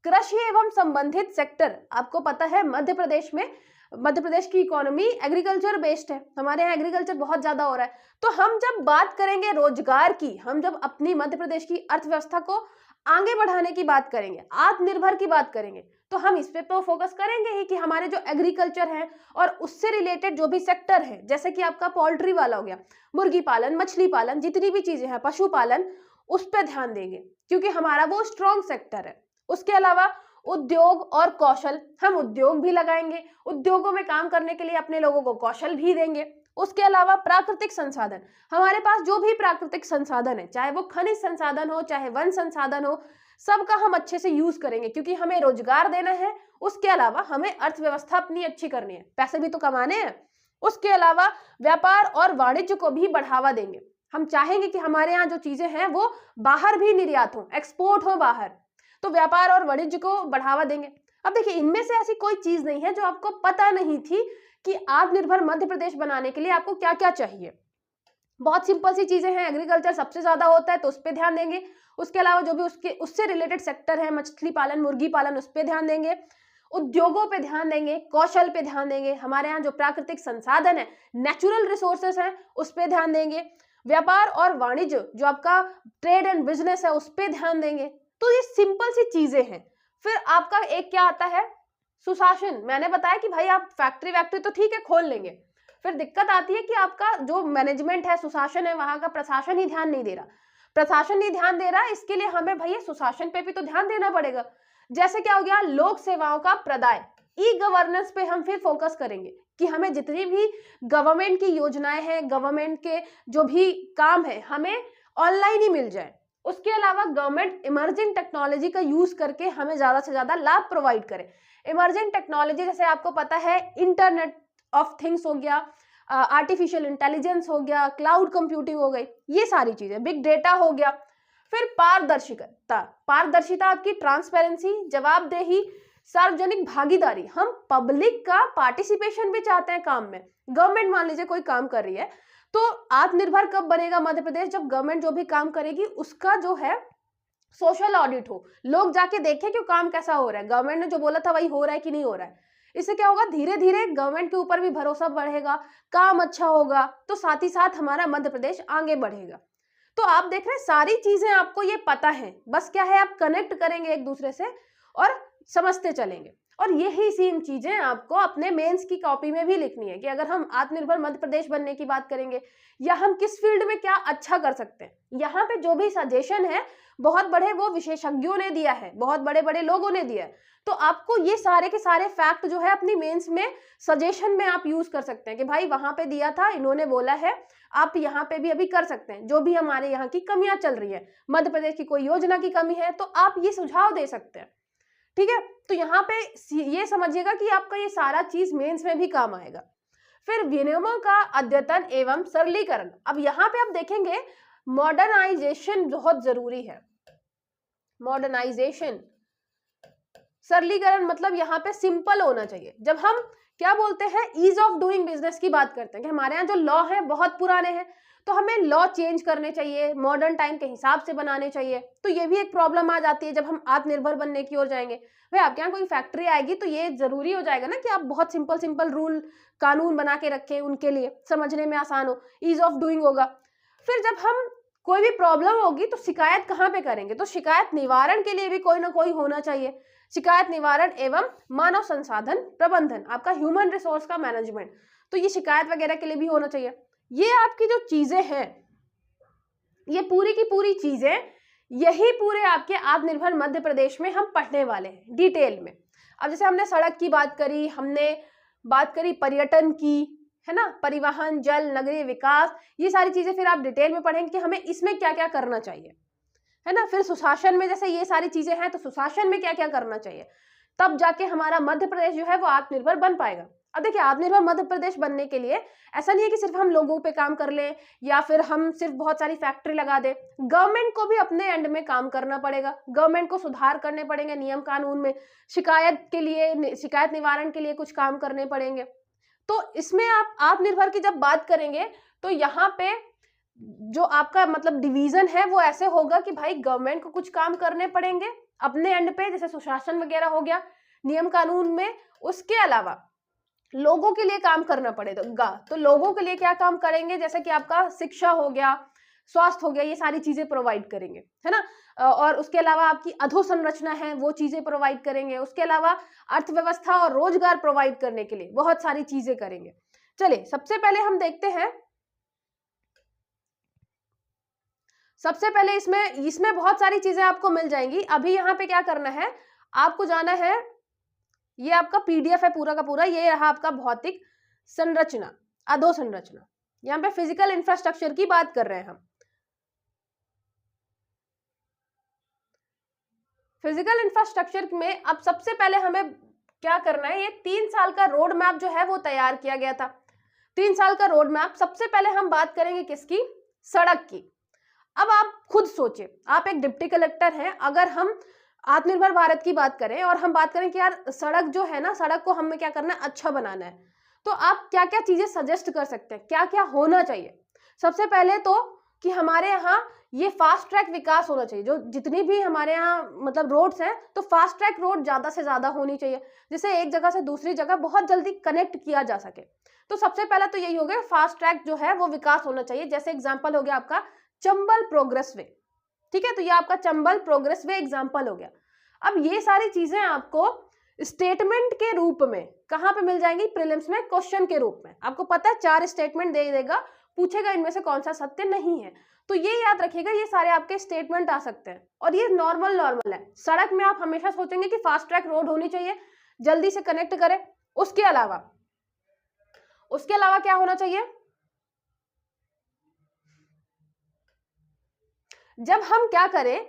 S1: कृषि एवं संबंधित सेक्टर। आपको पता है मध्य प्रदेश की इकोनॉमी एग्रीकल्चर बेस्ड है, हमारे यहाँ एग्रीकल्चर बहुत ज्यादा हो रहा है। तो हम जब बात करेंगे रोजगार की, हम जब अपनी मध्य प्रदेश की अर्थव्यवस्था को आगे बढ़ाने की बात करेंगे, आत्मनिर्भर की बात करेंगे, तो हम इस पे तो फोकस करेंगे ही कि हमारे जो एग्रीकल्चर है और उससे रिलेटेड जो भी सेक्टर है, जैसे कि आपका पोल्ट्री वाला हो गया, मुर्गी पालन, मछली पालन, जितनी भी चीजें हैं, पशुपालन, उस पर ध्यान देंगे क्योंकि हमारा वो स्ट्रॉन्ग सेक्टर है। उसके अलावा उद्योग और कौशल, हम उद्योग भी लगाएंगे, उद्योगों में काम करने के लिए अपने लोगों को कौशल भी देंगे। उसके अलावा प्राकृतिक संसाधन, हमारे पास जो भी प्राकृतिक संसाधन है, चाहे वो खनिज संसाधन हो, चाहे वन संसाधन हो, सबका हम अच्छे से यूज करेंगे क्योंकि हमें रोजगार देना है। उसके अलावा हमें अर्थव्यवस्था अपनी अच्छी करनी है, पैसे भी तो कमाने हैं। उसके अलावा व्यापार और वाणिज्य को भी बढ़ावा देंगे। हम चाहेंगे कि हमारे यहाँ जो चीजें हैं वो बाहर भी निर्यात हो, एक्सपोर्ट हो बाहर, तो व्यापार और वाणिज्य को बढ़ावा देंगे। अब देखिए, इनमें से ऐसी कोई चीज नहीं है जो आपको पता नहीं थी कि आत्मनिर्भर मध्य प्रदेश बनाने के लिए आपको क्या क्या चाहिए। बहुत सिंपल सी चीजें हैं, एग्रीकल्चर सबसे ज्यादा होता है तो उस पर ध्यान देंगे। उसके अलावा जो भी उससे रिलेटेड सेक्टर है, मछली पालन, मुर्गी पालन, उस पर ध्यान देंगे। उद्योगों पे ध्यान देंगे, कौशल पे ध्यान देंगे, हमारे यहाँ जो प्राकृतिक संसाधन है, नेचुरल रिसोर्सेस हैं, उस पर ध्यान देंगे। व्यापार और वाणिज्य, जो आपका ट्रेड एंड बिजनेस है, उस पर ध्यान देंगे। तो ये सिंपल सी चीजें हैं। फिर आपका एक क्या आता है, सुशासन। मैंने बताया कि भाई आप फैक्ट्री तो ठीक है खोल लेंगे, फिर दिक्कत आती है कि आपका जो मैनेजमेंट है, सुशासन है, वहां का प्रशासन ही ध्यान नहीं दे रहा। प्रशासन नहीं ध्यान दे रहा, इसके लिए हमें भैया सुशासन पे भी तो ध्यान देना पड़ेगा। जैसे क्या हो गया, लोक सेवाओं का प्रदाय, ई गवर्नेंस पे हम फिर फोकस करेंगे कि हमें जितनी भी गवर्नमेंट की योजनाएं हैं, गवर्नमेंट के जो भी काम है, हमें ऑनलाइन ही मिल जाए। उसके अलावा गवर्नमेंट इमर्जिंग टेक्नोलॉजी का यूज करके हमें ज्यादा से ज्यादा लाभ प्रोवाइड करे। इमर्जिंग टेक्नोलॉजी जैसे आपको पता है, इंटरनेट ऑफ थिंग्स हो गया, आर्टिफिशियल इंटेलिजेंस हो गया, क्लाउड कंप्यूटिंग हो गई, ये सारी चीजें, बिग डेटा हो गया। फिर पारदर्शिता, पारदर्शिता आपकी ट्रांसपेरेंसी, जवाबदेही, सार्वजनिक भागीदारी, हम पब्लिक का पार्टिसिपेशन भी चाहते हैं काम में। गवर्नमेंट मान लीजिए कोई काम कर रही है, तो आत्मनिर्भर कब बनेगा मध्य प्रदेश, जब गवर्नमेंट जो भी काम करेगी उसका जो है सोशल ऑडिट हो, लोग जाके देखें कि काम कैसा हो रहा है, गवर्नमेंट ने जो बोला था वही हो रहा है कि नहीं हो रहा है। इससे क्या होगा, धीरे धीरे गवर्नमेंट के ऊपर भी भरोसा बढ़ेगा, काम अच्छा होगा, तो साथ ही साथ हमारा मध्य प्रदेश आगे बढ़ेगा। तो आप देख रहे हैं सारी चीजें आपको ये पता है, बस क्या है, आप कनेक्ट करेंगे एक दूसरे से और समझते चलेंगे। और यही सेम चीजें आपको अपने मेंस की कॉपी में भी लिखनी है कि अगर हम आत्मनिर्भर मध्य प्रदेश बनने की बात करेंगे या हम किस फील्ड में क्या अच्छा कर सकते हैं। यहाँ पे जो भी सजेशन है बहुत बड़े वो विशेषज्ञों ने दिया है, बहुत बड़े बड़े लोगों ने दिया है, तो आपको ये सारे के सारे फैक्ट जो है अपनी मेंस में सजेशन में आप यूज कर सकते हैं कि भाई वहां पे दिया था, इन्होंने बोला है, आप यहाँ पे भी अभी कर सकते हैं। जो भी हमारे यहाँ की कमियां चल रही है, मध्य प्रदेश की कोई योजना की कमी है, तो आप ये सुझाव दे सकते हैं। ठीक है, तो यहाँ पे ये समझिएगा कि आपका ये सारा चीज मेंस में भी काम आएगा। फिर विनियमों का अद्यतन एवं सरलीकरण, अब यहाँ पे आप देखेंगे मॉडर्नाइजेशन बहुत जरूरी है। मॉडर्नाइजेशन, सरलीकरण मतलब यहाँ पे सिंपल होना चाहिए। जब हम क्या बोलते हैं, ईज ऑफ डूइंग बिजनेस की बात करते हैं कि हमारे यहाँ जो लॉ है बहुत पुराने हैं, तो हमें लॉ चेंज करने चाहिए, मॉडर्न टाइम के हिसाब से बनाने चाहिए। तो ये भी एक प्रॉब्लम आ जाती है जब हम आत्मनिर्भर बनने की ओर जाएंगे। भाई आपके यहाँ कोई फैक्ट्री आएगी तो ये जरूरी हो जाएगा ना कि आप बहुत सिंपल सिंपल रूल कानून बना के रखें, उनके लिए समझने में आसान हो, ईज ऑफ डूइंग होगा। फिर जब हम कोई भी प्रॉब्लम होगी तो शिकायत कहाँ पे करेंगे, तो शिकायत निवारण के लिए भी कोई ना कोई होना चाहिए। शिकायत निवारण एवं मानव संसाधन प्रबंधन, आपका ह्यूमन रिसोर्स का मैनेजमेंट, तो ये शिकायत वगैरह के लिए भी होना चाहिए। ये आपकी जो चीजें हैं, ये पूरी की पूरी चीजें, यही पूरे आपके आत्मनिर्भर मध्य प्रदेश में हम पढ़ने वाले हैं डिटेल में। अब जैसे हमने सड़क की बात करी, हमने बात करी पर्यटन की, है ना, परिवहन, जल, नगरीय विकास, ये सारी चीजें फिर आप डिटेल में पढ़ेंगे कि हमें इसमें क्या क्या करना चाहिए, है ना। फिर सुशासन में जैसे ये सारी चीजें हैं, तो सुशासन में क्या क्या करना चाहिए, तब जाके हमारा मध्य प्रदेश जो है वो आत्मनिर्भर बन पाएगा। अब देखिए, आत्मनिर्भर मध्य प्रदेश बनने के लिए ऐसा नहीं है कि सिर्फ हम लोगों पे काम कर लें या फिर हम सिर्फ बहुत सारी फैक्ट्री लगा दें। गवर्नमेंट को भी अपने एंड में काम करना पड़ेगा, गवर्नमेंट को सुधार करने पड़ेंगे नियम कानून में, शिकायत के लिए, शिकायत निवारण के लिए कुछ काम करने पड़ेंगे। तो इसमें आप आत्मनिर्भर की जब बात करेंगे तो यहाँ पे जो आपका मतलब डिवीजन है वो ऐसे होगा कि भाई गवर्नमेंट को कुछ काम करने पड़ेंगे अपने एंड पे, जैसे सुशासन वगैरह हो गया नियम कानून में। उसके अलावा लोगों के लिए काम करना पड़ेगा, तो लोगों के लिए क्या काम करेंगे, जैसे कि आपका शिक्षा हो गया, स्वास्थ्य हो गया, ये सारी चीजें प्रोवाइड करेंगे, है ना। और उसके अलावा आपकी अधोसंरचना है वो चीजें प्रोवाइड करेंगे। उसके अलावा अर्थव्यवस्था और रोजगार प्रोवाइड करने के लिए बहुत सारी चीजें करेंगे। चलिए, सबसे पहले हम देखते हैं सबसे पहले इसमें बहुत सारी चीजें आपको मिल जाएंगी। अभी यहाँ पे क्या करना है, आपको जाना है, ये आपका पीडीएफ है पूरा का पूरा, ये रहा आपका भौतिक संरचना, अधोसंरचना। यहाँ पे फिजिकल इंफ्रास्ट्रक्चर की बात कर रहे हैं हम। फिजिकल इंफ्रास्ट्रक्चर में अब सबसे पहले हमें क्या करना है, ये 3 साल का रोड मैप जो है वो तैयार किया गया था। 3 साल का रोड मैप। सबसे पहले हम बात करेंगे किसकी, सड़क की। अब आप खुद सोचिए, आप एक डिप्टी कलेक्टर हैं, अगर हम आत्मनिर्भर भारत की बात करें और हम बात करें कि यार सड़क जो है ना, सड़क को हमें क्या करना है, अच्छा बनाना है, तो आप क्या क्या चीजें सजेस्ट कर सकते हैं, क्या क्या होना चाहिए। सबसे पहले तो कि हमारे यहाँ ये फास्ट ट्रैक विकास होना चाहिए। जो जितनी भी हमारे यहाँ मतलब रोड्स हैं, तो फास्ट ट्रैक रोड ज्यादा से ज्यादा होनी चाहिए, जिससे एक जगह से दूसरी जगह बहुत जल्दी कनेक्ट किया जा सके। तो सबसे पहला तो यही हो गया, फास्ट ट्रैक जो है वो विकास होना चाहिए। जैसे एग्जाम्पल हो गया आपका चंबल प्रोग्रेस वे, ठीक है, तो ये आपका चंबल प्रोग्रेस वे एग्जाम्पल हो गया। अब ये सारी चीजें आपको स्टेटमेंट के रूप में कहां पे मिल जाएंगी, प्रीलिम्स में क्वेश्चन के रूप में। आपको पता है 4 स्टेटमेंट दे देगा, पूछेगा इनमें से कौन सा सत्य नहीं है, तो ये याद रखिएगा, ये सारे आपके स्टेटमेंट आ सकते हैं। और ये नॉर्मल है। सड़क में आप हमेशा सोचेंगे कि फास्ट ट्रैक रोड होनी चाहिए, जल्दी से कनेक्ट करे। उसके अलावा क्या होना चाहिए, जब हम क्या करें,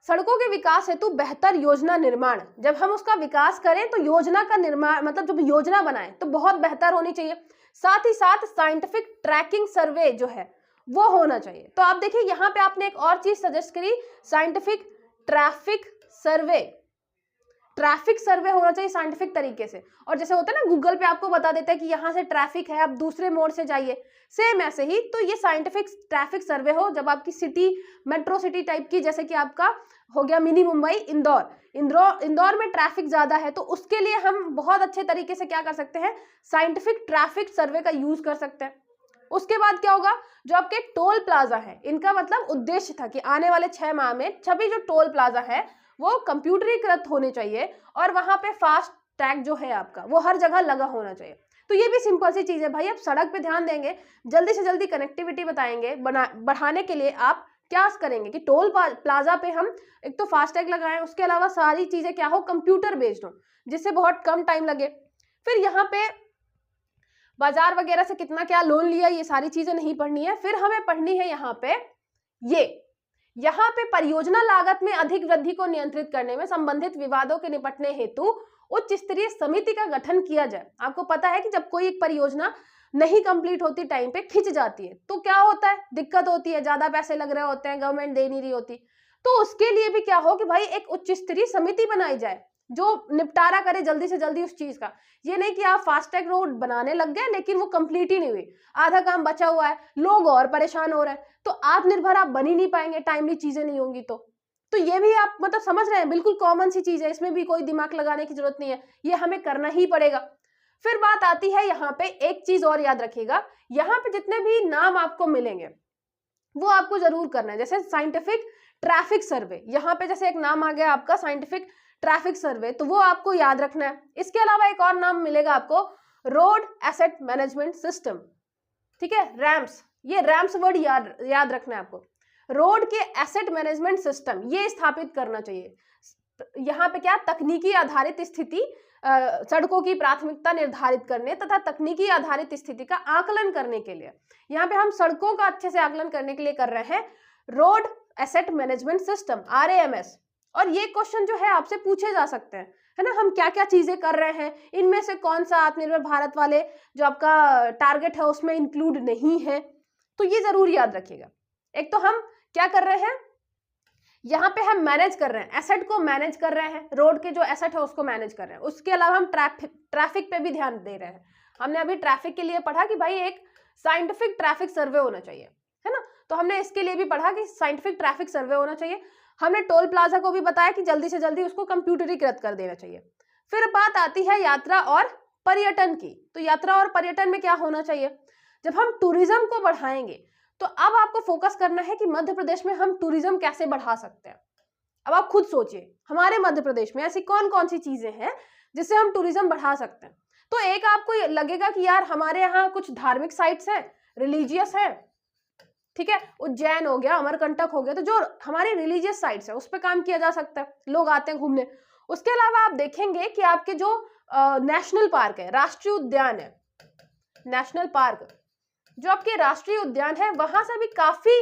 S1: सड़कों के विकास हेतु बेहतर योजना निर्माण, जब हम उसका विकास करें तो योजना का निर्माण, मतलब जब योजना बनाएं तो बहुत बेहतर होनी चाहिए। साथ ही साथ साइंटिफिक ट्रैकिंग सर्वे जो है वो होना चाहिए। तो आप देखिए यहाँ पे आपने एक और चीज सजेस्ट करी, साइंटिफिक ट्रैफिक सर्वे होना चाहिए साइंटिफिक तरीके से। और जैसे होता है ना, गूगल पे आपको बता देता है कि यहाँ से ट्रैफिक है, आप दूसरे मोड़ से जाइए, सेम ऐसे ही तो ये साइंटिफिक ट्रैफिक सर्वे हो। जब आपकी सिटी मेट्रो सिटी टाइप की, जैसे कि आपका हो गया मिनी मुंबई, इंदौर में ट्रैफिक ज्यादा है, तो उसके लिए हम बहुत अच्छे तरीके से क्या कर सकते हैं, साइंटिफिक ट्रैफिक सर्वे का यूज कर सकते हैं। उसके बाद क्या होगा, जो आपके टोल प्लाजा है, इनका मतलब उद्देश्य था कि आने वाले 6 माह में सभी जो टोल प्लाजा है वो कंप्यूटरीकृत होने चाहिए और वहां पे फास्ट टैग जो है आपका वो हर जगह लगा होना चाहिए। तो ये भी सिंपल सी चीज है भाई, आप सड़क पे ध्यान देंगे, जल्दी से जल्दी कनेक्टिविटी बताएंगे, बढ़ाने के लिए आप क्या करेंगे कि टोल प्लाजा पे हम एक तो फास्टैग लगाएं, उसके अलावा सारी चीजें क्या हो, कंप्यूटर बेस्ड हो, जिससे बहुत कम टाइम लगे। फिर यहाँ पे बाजार वगैरह से कितना क्या लोन लिया, ये सारी चीजें नहीं पढ़नी है। फिर हमें पढ़नी है यहाँ पे परियोजना लागत में अधिक वृद्धि को नियंत्रित करने में संबंधित विवादों के निपटने हेतु उच्च स्तरीय समिति का गठन किया जाए। आपको पता है कि जब कोई एक परियोजना नहीं कंप्लीट होती, टाइम पे खिंच जाती है, तो क्या होता है, दिक्कत होती है, ज्यादा पैसे लग रहे होते हैं, गवर्नमेंट दे नहीं रही होती, तो उसके लिए भी क्या हो कि भाई एक उच्च स्तरीय समिति बनाई जाए जो निपटारा करे जल्दी से जल्दी उस चीज का। ये नहीं कि आप फास्टैग रोड बनाने लग गए लेकिन वो कंप्लीट ही नहीं हुई, आधा काम बचा हुआ है, लोग और परेशान हो रहे हैं, तो आत्मनिर्भर आप बन ही नहीं पाएंगे, टाइमली चीजें नहीं होंगी। तो ये भी आप मतलब समझ रहे हैं, बिल्कुल कॉमन सी चीज है, इसमें भी कोई दिमाग लगाने की जरूरत नहीं है, ये हमें करना ही पड़ेगा। फिर बात आती है यहाँ पे, एक चीज और याद रखिएगा, यहाँ पे जितने भी नाम आपको मिलेंगे वो आपको जरूर करना है। जैसे साइंटिफिक ट्रैफिक सर्वे, यहाँ पे जैसे एक नाम आ गया आपका साइंटिफिक ट्रैफिक सर्वे, तो वो आपको याद रखना है। इसके अलावा एक और नाम मिलेगा आपको, रोड एसेट मैनेजमेंट सिस्टम, ठीक है, रैम्स, ये रैम्स वर्ड याद रखना है आपको। रोड के एसेट मैनेजमेंट सिस्टम ये स्थापित करना चाहिए। यहाँ पे क्या, तकनीकी आधारित स्थिति, सड़कों की प्राथमिकता निर्धारित करने तथा तकनीकी आधारित स्थिति का आकलन करने के लिए, यहाँ पे हम सड़कों का अच्छे से आकलन करने के लिए कर रहे हैं road asset management system, RAMS। और ये क्वेश्चन जो है आपसे पूछे जा सकते हैं, है ना, हम क्या क्या चीजें कर रहे हैं, इनमें से कौन सा आत्मनिर्भर भारत वाले जो आपका टारगेट है उसमें इंक्लूड नहीं है, तो ये जरूर याद रखिएगा। एक तो हम क्या कर रहे हैं, यहाँ पे हम मैनेज कर रहे हैं, एसेट को मैनेज कर रहे हैं, रोड के जो एसेट है उसको मैनेज कर रहे हैं। उसके अलावा हम ट्रैफिक पे भी ध्यान दे रहे हैं। हमने अभी ट्रैफिक के लिए पढ़ा कि भाई एक साइंटिफिक ट्रैफिक सर्वे होना चाहिए, है ना, तो हमने इसके लिए भी पढ़ा कि साइंटिफिक ट्रैफिक सर्वे होना चाहिए। हमने टोल प्लाजा को भी बताया कि जल्दी से जल्दी उसको कंप्यूटरीकृत कर देना चाहिए। फिर बात आती है यात्रा और पर्यटन की, तो यात्रा और पर्यटन में क्या होना चाहिए, जब हम टूरिज्म को बढ़ाएंगे तो अब आपको फोकस करना है कि मध्य प्रदेश में हम टूरिज्म कैसे बढ़ा सकते हैं। अब आप खुद सोचिए, हमारे मध्य प्रदेश में ऐसी कौन कौन सी चीजें हैं जिससे हम टूरिज्म बढ़ा सकते हैं। तो एक आपको लगेगा कि यार हमारे यहाँ कुछ धार्मिक साइट्स हैं, रिलीजियस है, ठीक है, उज्जैन हो गया, अमरकंटक हो गया, तो जो हमारी रिलीजियस साइट्स है उस पर काम किया जा सकता है, लोग आते हैं घूमने। उसके अलावा आप देखेंगे कि आपके जो नेशनल पार्क है, राष्ट्रीय उद्यान है, नेशनल पार्क जो आपके राष्ट्रीय उद्यान है, वहां से भी काफी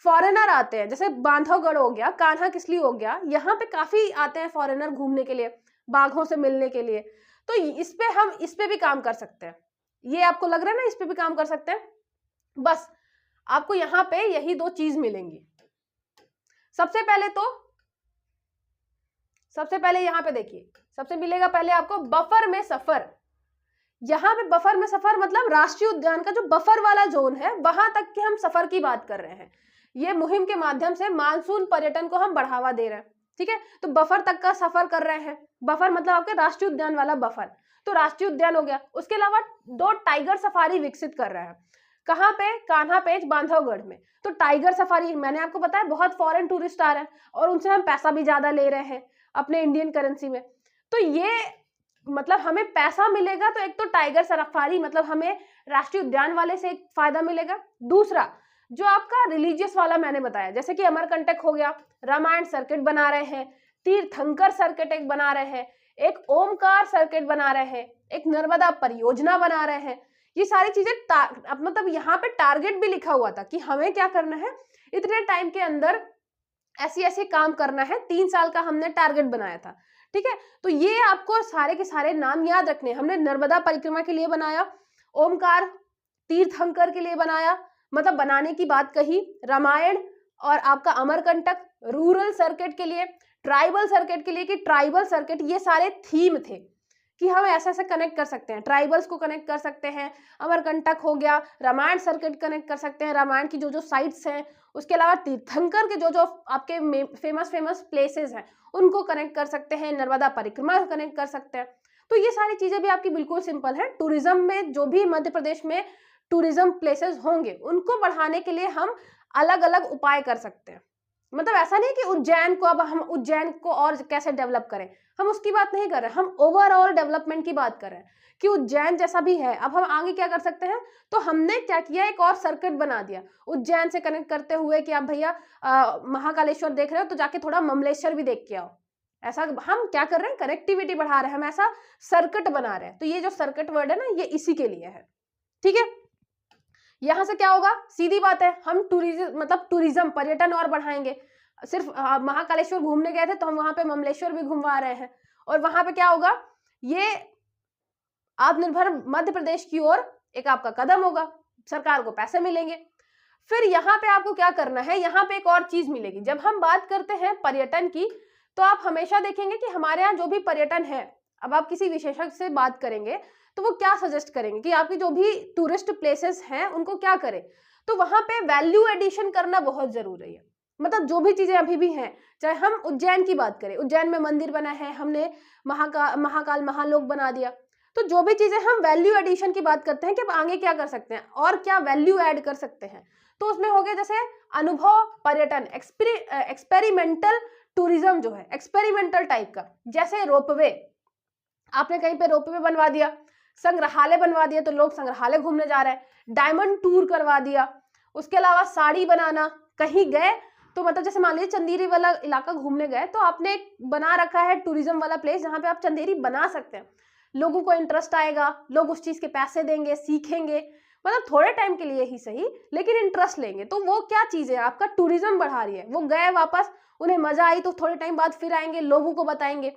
S1: फॉरेनर आते हैं, जैसे बांधवगढ़ हो गया, कान्हा किसली हो गया, यहाँ पे काफी आते हैं फॉरेनर घूमने के लिए, बाघों से मिलने के लिए। तो हम इस पे भी काम कर सकते हैं। ये आपको लग रहा है ना, इस पे भी काम कर सकते हैं। बस आपको यहाँ पे यही दो चीज मिलेंगी। सबसे पहले यहाँ पे देखिए, सबसे मिलेगा पहले आपको बफर में सफर। यहाँ पे बफर में सफर मतलब राष्ट्रीय उद्यान का जो बफर वाला जोन है, वहां तक के हम सफर की बात कर रहे हैं। ये मुहिम के माध्यम से मानसून पर्यटन को हम बढ़ावा दे रहे हैं, ठीक है। तो बफर तक का सफर कर रहे हैं। बफर मतलब आपके राष्ट्रीय उद्यान वाला बफर, तो राष्ट्रीय उद्यान हो गया। उसके अलावा 2 टाइगर सफारी विकसित कर रहे हैं। कहाँ पे? कान्हा पेच बांधवगढ़ में। तो टाइगर सफारी, मैंने आपको बताया बहुत फॉरेन टूरिस्ट आ रहे हैं और उनसे हम पैसा भी ज्यादा ले रहे हैं अपने इंडियन करेंसी में। तो ये मतलब हमें पैसा मिलेगा, तो एक तो टाइगर सफारी मतलब हमें राष्ट्रीय उद्यान वाले से एक फायदा मिलेगा। दूसरा जो आपका रिलीजियस वाला मैंने बताया, जैसे कि अमरकंटक हो गया, रामायण सर्किट बना रहे हैं, तीर्थंकर सर्किट एक बना रहे हैं, एक ओमकार सर्किट बना रहे हैं, एक नर्मदा परियोजना बना रहे हैं। ये सारी चीजें मतलब यहाँ पे टारगेट भी लिखा हुआ था कि हमें क्या करना है, इतने टाइम के अंदर ऐसी ऐसी काम करना है। 3 साल का हमने टारगेट बनाया था, ठीक है। तो ये आपको सारे के सारे नाम याद रखने। हमने नर्मदा परिक्रमा के लिए बनाया, ओमकार तीर्थंकर के लिए बनाया, मतलब बनाने की बात कही, रामायण और आपका अमरकंटक रूरल सर्किट के लिए, ट्राइबल सर्किट के लिए कि ट्राइबल सर्किट, ये सारे थीम थे कि हम ऐसे ऐसे कनेक्ट कर सकते हैं, ट्राइबल्स को कनेक्ट कर सकते हैं, अमरकंटक हो गया, रामायण सर्किट कनेक्ट कर सकते हैं, रामायण की जो जो साइट्स हैं, उसके अलावा तीर्थंकर के जो जो आपके फेमस प्लेसेस हैं उनको कनेक्ट कर सकते हैं, नर्मदा परिक्रमा कनेक्ट कर सकते हैं। तो ये सारी चीजें भी आपकी बिल्कुल सिंपल है। टूरिज्म में जो भी मध्य प्रदेश में टूरिज्म प्लेसेस होंगे उनको बढ़ाने के लिए हम अलग अलग उपाय कर सकते हैं। मतलब ऐसा नहीं कि उज्जैन को अब हम उज्जैन को और कैसे डेवलप करें, हम उसकी बात नहीं कर रहे, हम ओवरऑल डेवलपमेंट की बात कर रहे हैं कि उज्जैन जैसा भी है, अब हम आगे क्या कर सकते हैं। तो हमने क्या किया, एक और सर्किट बना दिया उज्जैन से कनेक्ट करते हुए कि आप भैया महाकालेश्वर देख रहे हो तो जाके थोड़ा ममलेश्वर भी देख के आओ। ऐसा हम क्या कर रहे हैं, कनेक्टिविटी बढ़ा रहे हैं, हम ऐसा सर्किट बना रहे हैं। तो ये जो सर्किट वर्ड है ना, ये इसी के लिए है, ठीक है। यहां से क्या होगा, सीधी बात है, हम टूरिज्म पर्यटन और बढ़ाएंगे। सिर्फ महाकालेश्वर घूमने गए थे तो हम वहां पे ममलेश्वर भी घुमवा रहे हैं, और वहां पे क्या होगा, ये आत्मनिर्भर मध्य प्रदेश की ओर एक आपका कदम होगा, सरकार को पैसे मिलेंगे। फिर यहाँ पे आपको क्या करना है, यहाँ पे एक और चीज मिलेगी। जब हम बात करते हैं पर्यटन की, तो आप हमेशा देखेंगे कि हमारे यहाँ जो भी पर्यटन है, अब आप किसी विशेषज्ञ से बात करेंगे तो वो क्या सजेस्ट करेंगे कि आपकी जो भी टूरिस्ट प्लेसेस हैं उनको क्या करें। तो वहां पे वैल्यू एडिशन करना बहुत जरूरी है। मतलब जो भी चीजें अभी भी हैं, चाहे हम उज्जैन की बात करें, उज्जैन में मंदिर बना है, हमने महाकाल महालोक बना दिया। तो जो भी चीजें हम वैल्यू एडिशन की बात करते हैं कि अब आगे क्या कर सकते हैं और क्या वैल्यू ऐड कर सकते हैं, तो उसमें हो गया जैसे अनुभव पर्यटन, एक्सपेरिमेंटल टूरिज्म जो है, एक्सपेरिमेंटल टाइप का, जैसे रोपवे, आपने कहीं पे रोपवे बनवा दिया, संग्रहालय बनवा दिया तो लोग संग्रहालय घूमने जा रहे हैं, डायमंड टूर करवा दिया। उसके अलावा साड़ी बनाना, कहीं गए तो मतलब जैसे मान लीजिए चंदेरी वाला इलाका घूमने गए तो आपने बना रखा है टूरिज्म वाला प्लेस जहां पे आप चंदेरी बना सकते हैं, लोगों को इंटरेस्ट आएगा, लोग उस चीज के पैसे देंगे, सीखेंगे, मतलब थोड़े टाइम के लिए ही सही लेकिन इंटरेस्ट लेंगे। तो वो क्या चीज है, आपका टूरिज्म बढ़ा रही है। वो गए वापस, उन्हें मजा आई तो थोड़े टाइम बाद फिर आएंगे, लोगों को बताएंगे।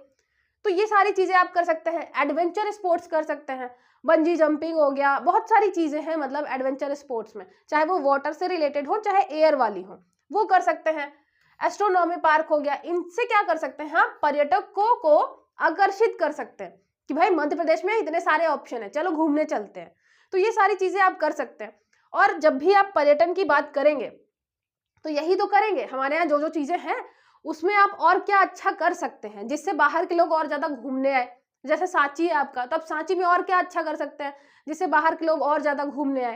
S1: तो ये सारी चीजें आप कर सकते हैं। एडवेंचर स्पोर्ट्स कर सकते हैं, बंजी जंपिंग हो गया, बहुत सारी चीजें हैं मतलब एडवेंचर स्पोर्ट्स में, चाहे वो वाटर से रिलेटेड हो चाहे एयर वाली हो, वो कर सकते हैं। एस्ट्रोनॉमी पार्क हो गया, इनसे क्या कर सकते हैं, पर्यटकों को आकर्षित कर सकते हैं कि भाई मध्य प्रदेश में इतने सारे ऑप्शन है, चलो घूमने चलते हैं। तो ये सारी चीजें आप कर सकते हैं। और जब भी आप पर्यटन की बात करेंगे तो यही तो करेंगे, हमारे यहाँ जो जो चीजें हैं उसमें आप और क्या अच्छा कर सकते हैं जिससे बाहर के लोग और ज्यादा घूमने आए। जैसे सांची है आपका, तो आप सांची में और क्या अच्छा कर सकते हैं जिससे बाहर के लोग और ज्यादा घूमने आए।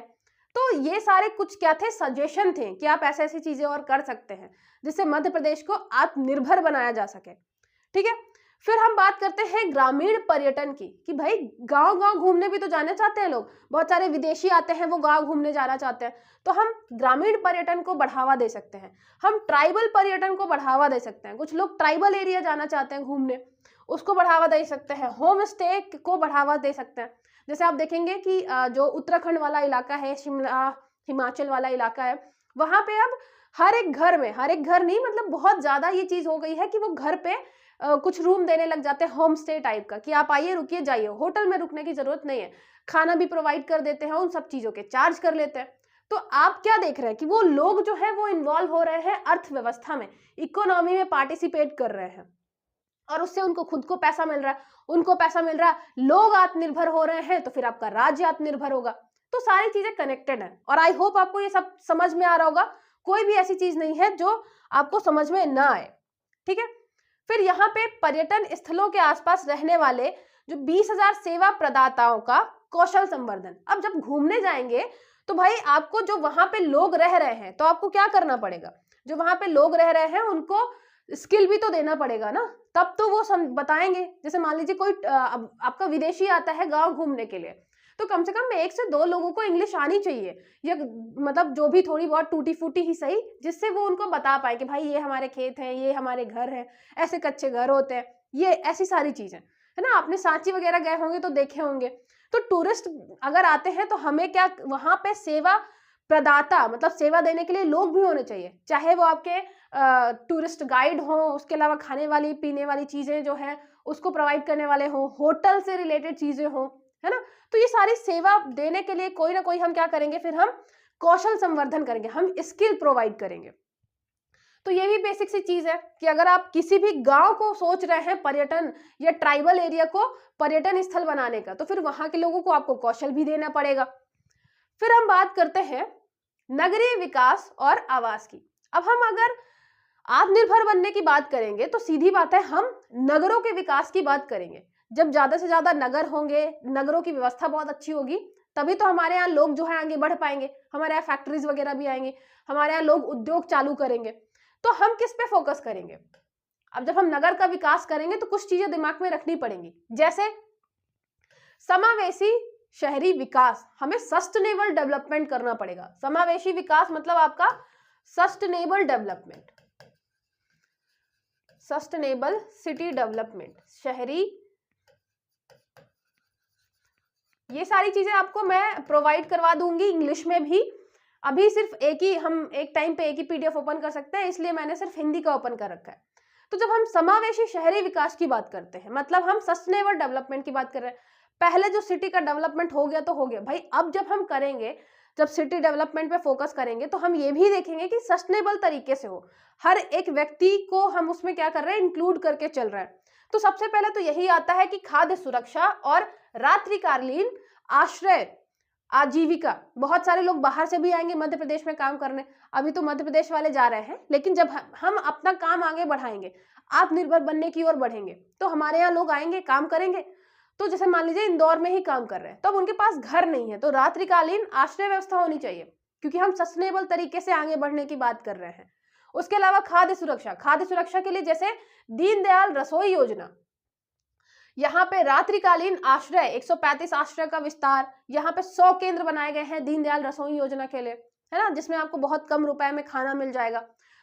S1: तो ये सारे कुछ क्या थे, सजेशन थे कि आप ऐसे ऐसी चीजें और कर सकते हैं जिससे मध्य प्रदेश को आत्मनिर्भर बनाया जा सके, ठीक है। फिर हम बात करते हैं ग्रामीण पर्यटन की, कि भाई गांव गांव घूमने भी तो जाना चाहते हैं लोग, बहुत सारे विदेशी आते हैं वो गांव घूमने जाना चाहते हैं, तो हम ग्रामीण पर्यटन को बढ़ावा दे सकते हैं। हम ट्राइबल पर्यटन को बढ़ावा दे सकते हैं, कुछ लोग ट्राइबल एरिया जाना चाहते हैं घूमने, उसको बढ़ावा दे सकते हैं। होम स्टे को बढ़ावा दे सकते हैं। जैसे आप देखेंगे कि जो उत्तराखंड वाला इलाका है, शिमला हिमाचल वाला इलाका है, वहां पे अब हर एक घर में, हर एक घर नहीं मतलब बहुत ज्यादा ये चीज हो गई है कि वो घर पे कुछ रूम देने लग जाते हैं होम स्टे टाइप का, कि आप आइए रुकिए जाइए, होटल में रुकने की जरूरत नहीं है, खाना भी प्रोवाइड कर देते हैं, उन सब चीजों के चार्ज कर लेते हैं। तो आप क्या देख रहे हैं कि वो लोग जो है वो इन्वॉल्व हो रहे हैं अर्थव्यवस्था में, इकोनॉमी में पार्टिसिपेट कर रहे हैं, और उससे उनको खुद को पैसा मिल रहा है, उनको पैसा मिल रहा है, लोग आत्मनिर्भर हो रहे हैं, तो फिर आपका राज्य आत्मनिर्भर होगा। तो सारी चीजें कनेक्टेड है, और आई होप आपको ये सब समझ में आ रहा होगा, कोई भी ऐसी चीज नहीं है जो आपको समझ में ना आए, ठीक है। फिर यहाँ पे पर्यटन स्थलों के आसपास रहने वाले जो 20,000 सेवा प्रदाताओं का कौशल संवर्धन। अब जब घूमने जाएंगे तो भाई आपको जो वहां पे लोग रह रहे हैं, तो आपको क्या करना पड़ेगा, जो वहां पे लोग रह रहे हैं उनको स्किल भी तो देना पड़ेगा ना, तब तो वो बताएंगे। जैसे मान लीजिए कोई आपका विदेशी आता है गांव घूमने के लिए, तो कम से कम 1 से 2 लोगों को इंग्लिश आनी चाहिए, या मतलब जो भी थोड़ी बहुत टूटी फूटी ही सही, जिससे वो उनको बता पाए कि भाई ये हमारे खेत हैं, ये हमारे घर हैं, ऐसे कच्चे घर होते हैं, ये ऐसी सारी चीजें है ना। आपने सांची वगैरह गए होंगे तो देखे होंगे। तो टूरिस्ट अगर आते हैं तो हमें क्या, वहां पे सेवा प्रदाता मतलब सेवा देने के लिए लोग भी होने चाहिए, चाहे वो आपके टूरिस्ट गाइड हो, उसके अलावा खाने वाली पीने वाली चीजें जो है उसको प्रोवाइड करने वाले हो, होटल से रिलेटेड चीजें हो, है ना। तो ये सारी सेवा देने के लिए कोई ना कोई हम क्या करेंगे, फिर हम कौशल संवर्धन करेंगे, हम स्किल प्रोवाइड करेंगे। तो ये भी बेसिक सी चीज है कि अगर आप किसी भी गांव को सोच रहे हैं पर्यटन या ट्राइबल एरिया को पर्यटन स्थल बनाने का, तो फिर वहां के लोगों को आपको कौशल भी देना पड़ेगा। फिर हम बात करते हैं नगरीय विकास और आवास की। अब हम अगर आत्मनिर्भर बनने की बात करेंगे तो सीधी बात है हम नगरों के विकास की बात करेंगे। जब ज्यादा से ज्यादा नगर होंगे, नगरों की व्यवस्था बहुत अच्छी होगी, तभी तो हमारे यहाँ लोग जो है आगे बढ़ पाएंगे, हमारे यहाँ फैक्ट्रीज वगैरह भी आएंगे, हमारे यहाँ लोग उद्योग चालू करेंगे। तो हम किस पे फोकस करेंगे? अब जब हम नगर का विकास करेंगे तो कुछ चीजें दिमाग में रखनी पड़ेंगी, जैसे समावेशी शहरी विकास, हमें सस्टेनेबल डेवलपमेंट करना पड़ेगा। समावेशी विकास मतलब आपका sustainable development, sustainable city development, शहरी, ये सारी चीजें आपको मैं प्रोवाइड करवा दूंगी इंग्लिश में भी। अभी सिर्फ हम एक टाइम पे एक ही पीडीएफ ओपन कर सकते हैं, इसलिए मैंने सिर्फ हिंदी का ओपन कर रखा है। तो जब हम समावेशी शहरी विकास की बात करते हैं, मतलब हम सस्टेनेबल डेवलपमेंट की बात कर रहे हैं। पहले जो सिटी का डेवलपमेंट हो गया तो हो गया भाई, अब जब हम करेंगे, जब सिटी डेवलपमेंट पे फोकस करेंगे, तो हम ये भी देखेंगे कि सस्टेनेबल तरीके से हो, हर एक व्यक्ति को हम उसमें क्या कर रहे हैं, इंक्लूड करके चल रहे हैं। तो सबसे पहले तो यही आता है कि खाद्य सुरक्षा और रात्रिकालीन आश्रय आजीविका। बहुत सारे लोग बाहर से भी आएंगे मध्य प्रदेश में काम करने, अभी तो मध्य प्रदेश वाले जा रहे हैं, लेकिन जब हम अपना काम आगे बढ़ाएंगे, आत्मनिर्भर बनने की ओर बढ़ेंगे, तो हमारे यहाँ लोग आएंगे, काम करेंगे। तो जैसे मान लीजिए इंदौर में ही काम कर रहे हैं, तो अब उनके पास घर नहीं है, तो रात्रिकालीन आश्रय व्यवस्था होनी चाहिए, क्योंकि हम सस्टेनेबल तरीके से आगे बढ़ने की बात कर रहे हैं। उसके अलावा खाद्य सुरक्षा, खाद्य सुरक्षा के लिए जैसे दीनदयाल रसोई योजना, यहाँ पे रात्रिकालीन आश्रय 135 आश्रय का विस्तार, यहाँ पे 100 केंद्र बनाए गए हैं दीनदयाल रसोई योजना के लिए, है ना, जिसमें आपको बहुत कम रुपए में खाना मिल जाएगा।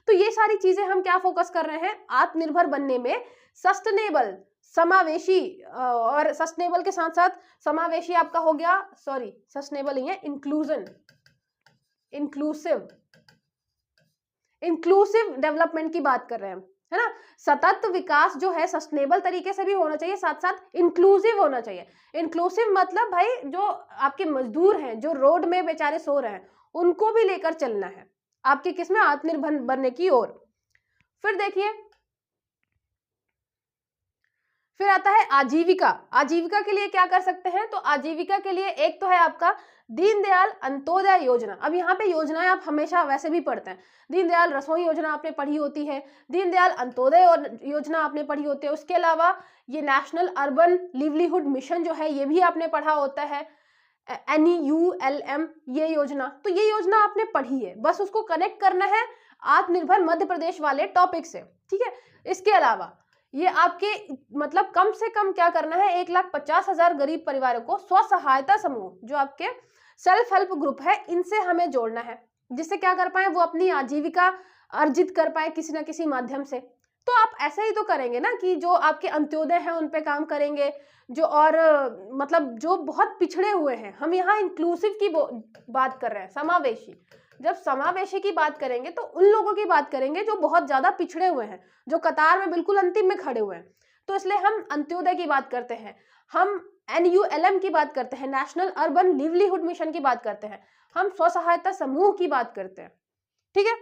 S1: तो ये सारी चीजें हम क्या फोकस कर रहे हैं, आत्मनिर्भर बनने में सस्टेनेबल, समावेशी, और सस्टेनेबल के साथ साथ समावेशी आपका हो गया, सॉरी सस्टेनेबल ही है, इंक्लूजन, इंक्लूसिव डेवलपमेंट की बात कर रहे हैं, है ना। सतत विकास जो है सस्टेनेबल तरीके से भी होना चाहिए, साथ साथ इंक्लूसिव होना चाहिए। इंक्लूसिव मतलब भाई जो आपके मजदूर हैं, जो रोड में बेचारे सो रहे हैं, उनको भी लेकर चलना है आपके किसमें, आत्मनिर्भर बनने की ओर। फिर देखिए, फिर आता है आजीविका। आजीविका के लिए क्या कर सकते हैं, तो आजीविका के लिए एक तो है आपका दीनदयाल अंत्योदय योजना। अब यहाँ पे योजनाएं आप हमेशा वैसे भी पढ़ते हैं, दीनदयाल रसोई योजना आपने पढ़ी होती है, दीनदयाल अंत्योदय योजना आपने पढ़ी होती है, उसके अलावा ये नेशनल अर्बन लिवलीहुड मिशन जो है ये भी आपने पढ़ा होता है, NEULM ये योजना। तो ये योजना आपने पढ़ी है, बस उसको कनेक्ट करना है आत्मनिर्भर मध्य प्रदेश वाले टॉपिक से, ठीक है। इसके अलावा ये आपके मतलब कम से कम क्या करना है, 1,50,000 गरीब परिवारों को स्व सहायता समूह, जो आपके सेल्फ हेल्प ग्रुप है, इनसे हमें जोड़ना है, जिससे क्या कर पाए, वो अपनी आजीविका अर्जित कर पाए किसी ना किसी माध्यम से। तो आप ऐसे ही तो करेंगे ना कि जो आपके अंत्योदय हैं उन पे काम करेंगे, जो और मतलब जो बहुत पिछड़े हुए हैं, हम यहाँ इंक्लूसिव की बात कर रहे हैं, समावेशी। जब समावेशी की बात करेंगे तो उन लोगों की बात करेंगे जो बहुत ज्यादा पिछड़े हुए हैं, जो कतार में बिल्कुल अंतिम में खड़े हुए हैं। तो इसलिए हम अंत्योदय की बात करते हैं, हम NULM की बात करते हैं, नेशनल अर्बन लिवलीहुड मिशन की बात करते हैं, हम स्व सहायता समूह की बात करते हैं। ठीक है,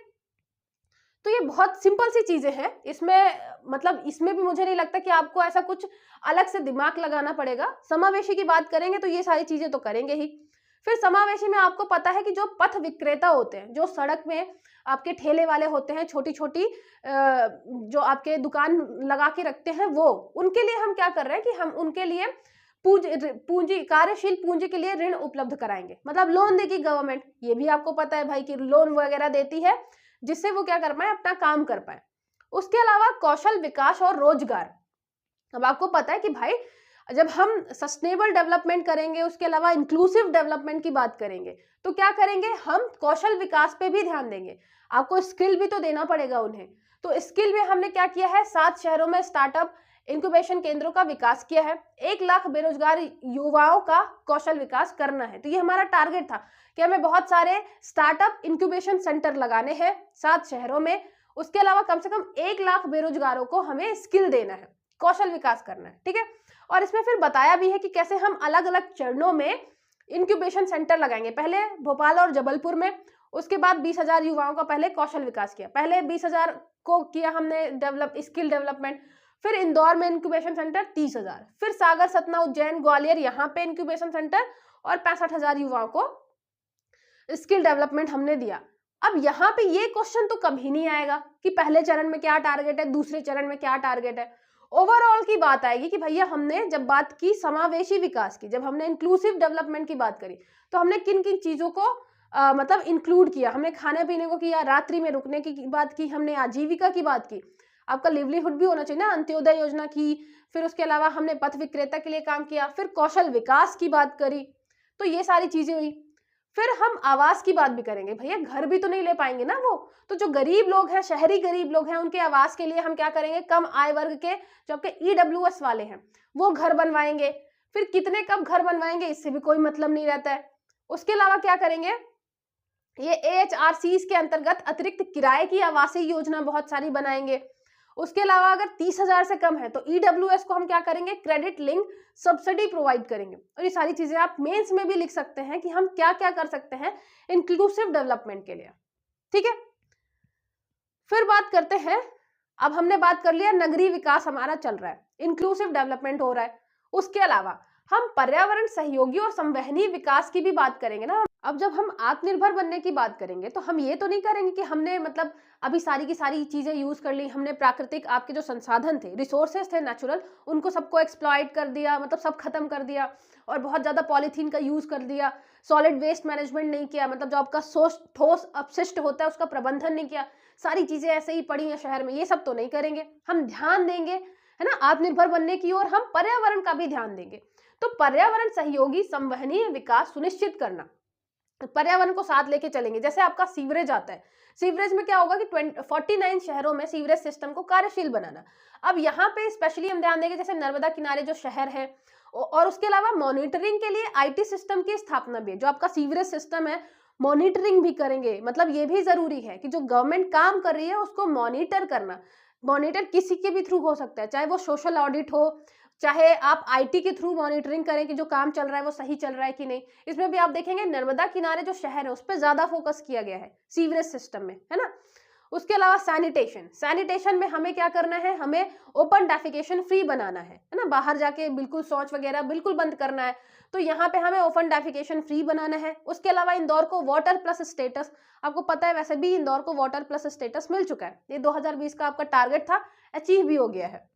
S1: तो ये बहुत सिंपल सी चीजें हैं, इसमें मतलब इसमें भी मुझे नहीं लगता कि आपको ऐसा कुछ अलग से दिमाग लगाना पड़ेगा। समावेशी की बात करेंगे तो ये सारी चीजें तो करेंगे ही। फिर समावेशी में आपको पता है कि जो पथ विक्रेता होते हैं, जो सड़क में आपके ठेले वाले होते हैं, छोटी छोटी जो आपके दुकान लगा के रखते हैं, वो उनके लिए हम क्या कर रहे हैं कि हम उनके लिए पूंजी कार्यशील पूंजी के लिए ऋण उपलब्ध कराएंगे, मतलब लोन देगी गवर्नमेंट। ये भी आपको पता है भाई कि लोन वगैरह देती है, जिससे वो क्या कर पाए, अपना काम कर पाए। उसके अलावा कौशल विकास और रोजगार। अब आपको पता है कि भाई जब हम सस्टेनेबल डेवलपमेंट करेंगे, उसके अलावा इंक्लूसिव डेवलपमेंट की बात करेंगे, तो क्या करेंगे, हम कौशल विकास पे भी ध्यान देंगे। आपको स्किल भी तो देना पड़ेगा उन्हें। तो स्किल में हमने क्या किया है, 7 शहरों में स्टार्टअप इंक्यूबेशन केंद्रों का विकास किया है, 1 लाख बेरोजगार युवाओं का कौशल विकास करना है। तो ये हमारा टारगेट था कि हमें बहुत सारे स्टार्टअप इंक्यूबेशन सेंटर लगाने हैं 7 शहरों में। उसके अलावा कम से कम 1 लाख बेरोजगारों को हमें स्किल देना है, कौशल विकास करना है। ठीक है, और इसमें फिर बताया भी है कि कैसे हम अलग अलग चरणों में इंक्यूबेशन सेंटर लगाएंगे। पहले भोपाल और जबलपुर में, उसके बाद 20,000 युवाओं का पहले कौशल विकास किया, पहले 20,000 को किया हमने स्किल डेवलपमेंट। फिर इंदौर में इंक्यूबेशन सेंटर 30,000, फिर सागर, सतना, उज्जैन, ग्वालियर, यहाँ पे इंक्यूबेशन सेंटर और 65,000 युवाओं को स्किल डेवलपमेंट हमने दिया। अब यहाँ पे ये क्वेश्चन तो कभी नहीं आएगा कि पहले चरण में क्या टारगेट है, दूसरे चरण में क्या टारगेट है। ओवरऑल की बात आएगी कि भैया हमने जब बात की समावेशी विकास की, जब हमने इंक्लूसिव डेवलपमेंट की बात करी, तो हमने किन किन चीजों को मतलब इंक्लूड किया। हमने खाने पीने को किया, रात्रि में रुकने की बात की, हमने आजीविका की बात की, आपका लिवलीहुड भी होना चाहिए ना, अंत्योदय योजना की। फिर उसके अलावा हमने पथ विक्रेता के लिए काम किया, फिर कौशल विकास की बात करी। तो ये सारी चीजें हुई। फिर हम आवास की बात भी करेंगे, भैया घर भी तो नहीं ले पाएंगे ना वो, तो जो गरीब लोग हैं, शहरी गरीब लोग हैं, उनके आवास के लिए हम क्या करेंगे, कम आय वर्ग के जो आपके EWS वाले हैं वो घर बनवाएंगे। फिर कितने कब घर बनवाएंगे इससे भी कोई मतलब नहीं रहता है। उसके अलावा क्या करेंगे, ये AHRCs के अंतर्गत अतिरिक्त किराए की आवासीय योजना बहुत सारी बनाएंगे। उसके अलावा अगर 30,000 से कम है तो EWS को हम क्या करेंगे, क्रेडिट लिंक सब्सिडी प्रोवाइड करेंगे। और ये सारी चीजें आप मेंस में भी लिख सकते हैं कि हम क्या क्या कर सकते हैं इंक्लूसिव डेवलपमेंट के लिए। ठीक है, फिर बात करते हैं, अब हमने बात कर लिया नगरीय विकास हमारा चल रहा है, इंक्लूसिव डेवलपमेंट हो रहा है। उसके अलावा हम पर्यावरण सहयोगी और संवहनीय विकास की भी बात करेंगे ना। अब जब हम आत्मनिर्भर बनने की बात करेंगे तो हम ये तो नहीं करेंगे कि हमने मतलब अभी सारी की सारी चीजें यूज कर ली, हमने प्राकृतिक आपके जो संसाधन थे, रिसोर्सेज थे नेचुरल, उनको सबको एक्सप्लॉइट कर दिया, मतलब सब खत्म कर दिया, और बहुत ज्यादा पॉलीथीन का यूज कर दिया, सॉलिड वेस्ट मैनेजमेंट नहीं किया, मतलब जो आपका ठोस अपशिष्ट होता है उसका प्रबंधन नहीं किया, सारी चीजें ऐसे ही पड़ी हैं शहर में, ये सब तो नहीं करेंगे। हम ध्यान देंगे, है ना, आत्मनिर्भर बनने की ओर हम पर्यावरण का भी ध्यान देंगे। तो पर्यावरण सहयोगी संवहनीय विकास सुनिश्चित करना, पर्यावरण को साथ लेके चलेंगे। जैसे आपका सीवरेज आता है, सीवरेज में क्या होगा कि 49 शहरों में सीवरेज सिस्टम को कार्यशील बनाना। अब यहाँ पे स्पेशली हम ध्यान देंगे, जैसे नर्मदा किनारे जो शहर है, और उसके अलावा मॉनिटरिंग के लिए IT सिस्टम की स्थापना भी, जो आपका सीवरेज सिस्टम है मॉनिटरिंग भी करेंगे। मतलब ये भी जरूरी है कि जो गवर्नमेंट काम कर रही है उसको मॉनिटर करना। मॉनिटर किसी के भी थ्रू हो सकता है, चाहे वो सोशल ऑडिट हो, चाहे आप IT के थ्रू मॉनिटरिंग करें कि जो काम चल रहा है वो सही चल रहा है कि नहीं। इसमें भी आप देखेंगे नर्मदा किनारे जो शहर है उस पर ज्यादा फोकस किया गया है सीवरेज सिस्टम में, है ना। उसके अलावा सैनिटेशन में हमें क्या करना है, हमें ओपन डेफिकेशन फ्री बनाना है ना, बाहर जाके बिल्कुल शौच वगैरह बिल्कुल बंद करना है। तो यहाँ पे हमें ओपन डेफिकेशन फ्री बनाना है। उसके अलावा इंदौर को वाटर प्लस स्टेटस, आपको पता है वैसे भी इंदौर को वाटर प्लस स्टेटस मिल चुका है, ये 2020 का आपका टारगेट था, अचीव भी हो गया है।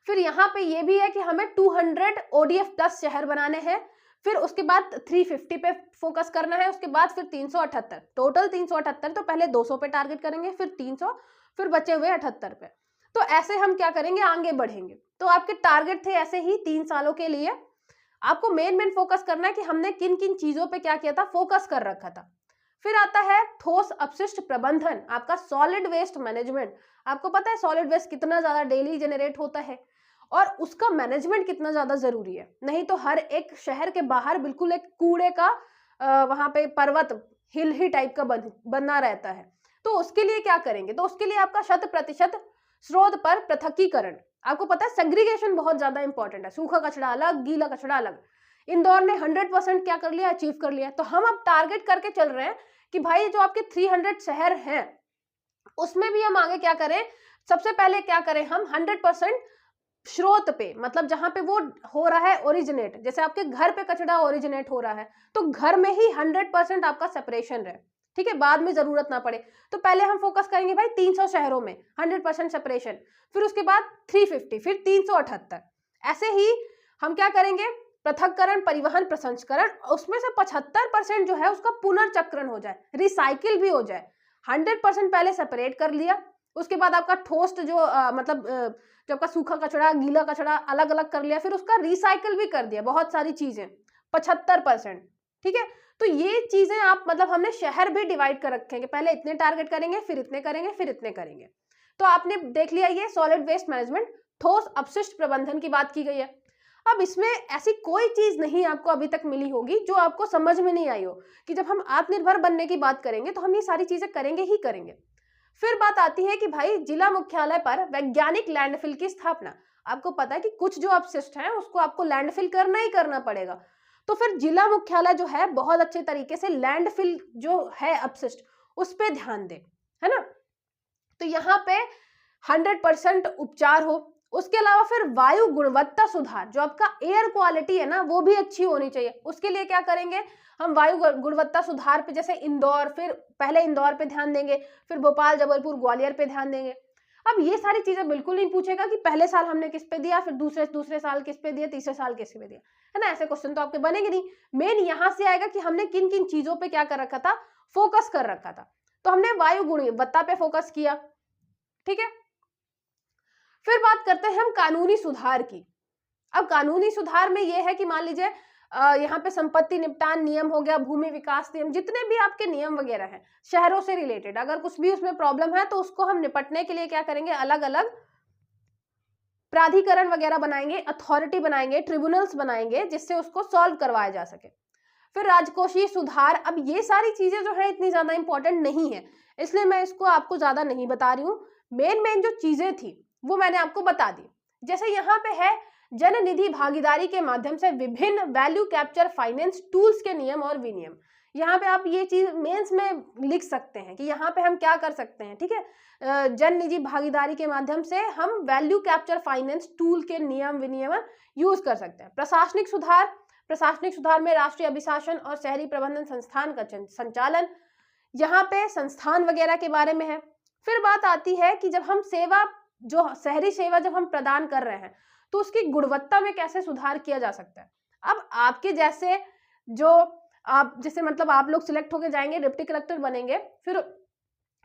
S1: फिर यहाँ पे ये भी है कि हमें 200 ODF प्लस शहर बनाने हैं। फिर उसके बाद 350 पे फोकस करना है, उसके बाद फिर 378, टोटल 378। तो पहले 200 पे टारगेट करेंगे, फिर 300, फिर बचे हुए 78 पे। तो ऐसे हम क्या करेंगे, आगे बढ़ेंगे। तो आपके टारगेट थे ऐसे ही 3 सालों के लिए आपको मेन फोकस करना है कि हमने किन किन चीजों पे क्या किया था, फोकस कर रखा था। फिर आता है ठोस अपशिष्ट प्रबंधन, आपका सॉलिड वेस्ट मैनेजमेंट। आपको पता है सॉलिड वेस्ट कितना ज्यादा डेली जनरेट होता है और उसका मैनेजमेंट कितना ज्यादा जरूरी है। नहीं तो हर एक शहर के बाहर बिल्कुल एक कूड़े का वहां पे पर्वत हिल ही टाइप का बना रहता है। तो उसके लिए क्या करेंगे, तो उसके लिए आपका 100% स्रोत पर पृथकीकरण। आपको पता है सेग्रीगेशन बहुत ज्यादा इंपॉर्टेंट है, सूखा कचरा अलग, गीला कचरा अलग। इंदौर ने 100% क्या कर लिया, अचीव कर लिया। तो हम अब टारगेट करके चल रहे हैं कि भाई जो आपके 300 शहर हैं उसमें भी हम आगे क्या करें, सबसे पहले क्या करें, हम 100% स्रोत पे, मतलब जहां पे वो हो रहा है ओरिजिनेट, जैसे आपके घर पे कचरा ओरिजिनेट हो रहा है तो घर में ही 100% आपका सेपरेशन रहे, ठीक है, बाद में जरूरत ना पड़े। तो पहले हम फोकस करेंगे भाई 300 शहरों में 100% सेपरेशन, फिर उसके बाद 350, फिर 378। ऐसे ही हम क्या करेंगे, पृथक्करण, परिवहन, प्रसंस्करण, उसमें से 75% जो है उसका पुनर्चक्रण हो जाए, रिसाइकिल भी हो जाए। 100% पहले सेपरेट कर लिया, उसके बाद आपका ठोस जो जो आपका सूखा कचरा, गीला कचरा अलग अलग कर लिया, फिर उसका रिसाइकिल भी कर दिया, बहुत सारी चीजें 75%, ठीक है। तो ये चीजें आप मतलब हमने शहर भी डिवाइड कर रखे हैं, पहले इतने टारगेट करेंगे, फिर इतने करेंगे, फिर इतने करेंगे। तो आपने देख लिया ये सॉलिड वेस्ट मैनेजमेंट, ठोस अपशिष्ट प्रबंधन की बात की गई है। अब इसमें ऐसी कोई चीज नहीं आपको अभी तक मिली होगी जो आपको समझ में नहीं आई हो कि जब हम आत्मनिर्भर बनने की बात करेंगे तो हम ये सारी चीजें करेंगे ही करेंगे। फिर बात आती है कि भाई जिला मुख्यालय पर वैज्ञानिक लैंडफिल की स्थापना। आपको पता है कि कुछ जो अपशिष्ट है उसको आपको लैंडफिल करना ही करना पड़ेगा। तो फिर जिला मुख्यालय जो है बहुत अच्छे तरीके से लैंडफिल जो है अपशिष्ट उस पर ध्यान दे, है ना। तो यहाँ पे 100% उपचार हो। उसके अलावा फिर वायु गुणवत्ता सुधार, जो आपका एयर क्वालिटी है ना वो भी अच्छी होनी चाहिए। उसके लिए क्या करेंगे, हम वायु गुणवत्ता सुधार पे जैसे इंदौर, फिर पहले इंदौर पे ध्यान देंगे, फिर भोपाल, जबलपुर, ग्वालियर पे ध्यान देंगे। अब ये सारी चीजें बिल्कुल नहीं पूछेगा कि पहले साल हमने किस पे दिया, फिर दूसरे साल किस पे दिया, तीसरे साल किस पे दिया, है ना। ऐसे क्वेश्चन तो आपके बनेंगे नहीं। मेन यहां से आएगा कि हमने किन किन चीजों पे क्या कर रखा था, फोकस कर रखा था। तो हमने वायु गुणवत्ता पे फोकस किया, ठीक है। फिर बात करते हैं हम कानूनी सुधार की। अब कानूनी सुधार में यह है कि मान लीजिए यहाँ पे संपत्ति निपटान नियम हो गया, भूमि विकास नियम, जितने भी आपके नियम वगैरह हैं शहरों से रिलेटेड, अगर कुछ भी उसमें प्रॉब्लम है तो उसको हम निपटने के लिए क्या करेंगे, अलग अलग प्राधिकरण वगैरह बनाएंगे, अथॉरिटी बनाएंगे, ट्रिब्यूनल्स बनाएंगे जिससे उसको सॉल्व करवाया जा सके। फिर राजकोषीय सुधार। अब ये सारी चीजें जो है इतनी ज्यादा इंपॉर्टेंट नहीं है, इसलिए मैं इसको आपको ज्यादा नहीं बता रही हूँ। मेन जो चीजें थी वो मैंने आपको बता दी। जैसे यहाँ पे है जन निधि भागीदारी के माध्यम से विभिन्न वैल्यू कैप्चर फाइनेंस टूल्स के नियम और विनियम। यहाँ पे आप ये चीज मेंस में लिख सकते हैं कि यहाँ पे हम क्या कर सकते हैं, ठीक है। जन निधि भागीदारी के माध्यम से हम वैल्यू कैप्चर फाइनेंस टूल के नियम विनियम यूज कर सकते हैं। प्रशासनिक सुधार। प्रशासनिक सुधार में राष्ट्रीय अभिशासन और शहरी प्रबंधन संस्थान का संचालन, यहाँ पे संस्थान वगैरह के बारे में है। फिर बात आती है कि जब हम सेवा, जो शहरी सेवा जब हम प्रदान कर रहे हैं तो उसकी गुणवत्ता में कैसे सुधार किया जा सकता है। अब आपके जैसे जो आप जैसे मतलब आप लोग सिलेक्ट होके जाएंगे, डिप्टी कलेक्टर बनेंगे, फिर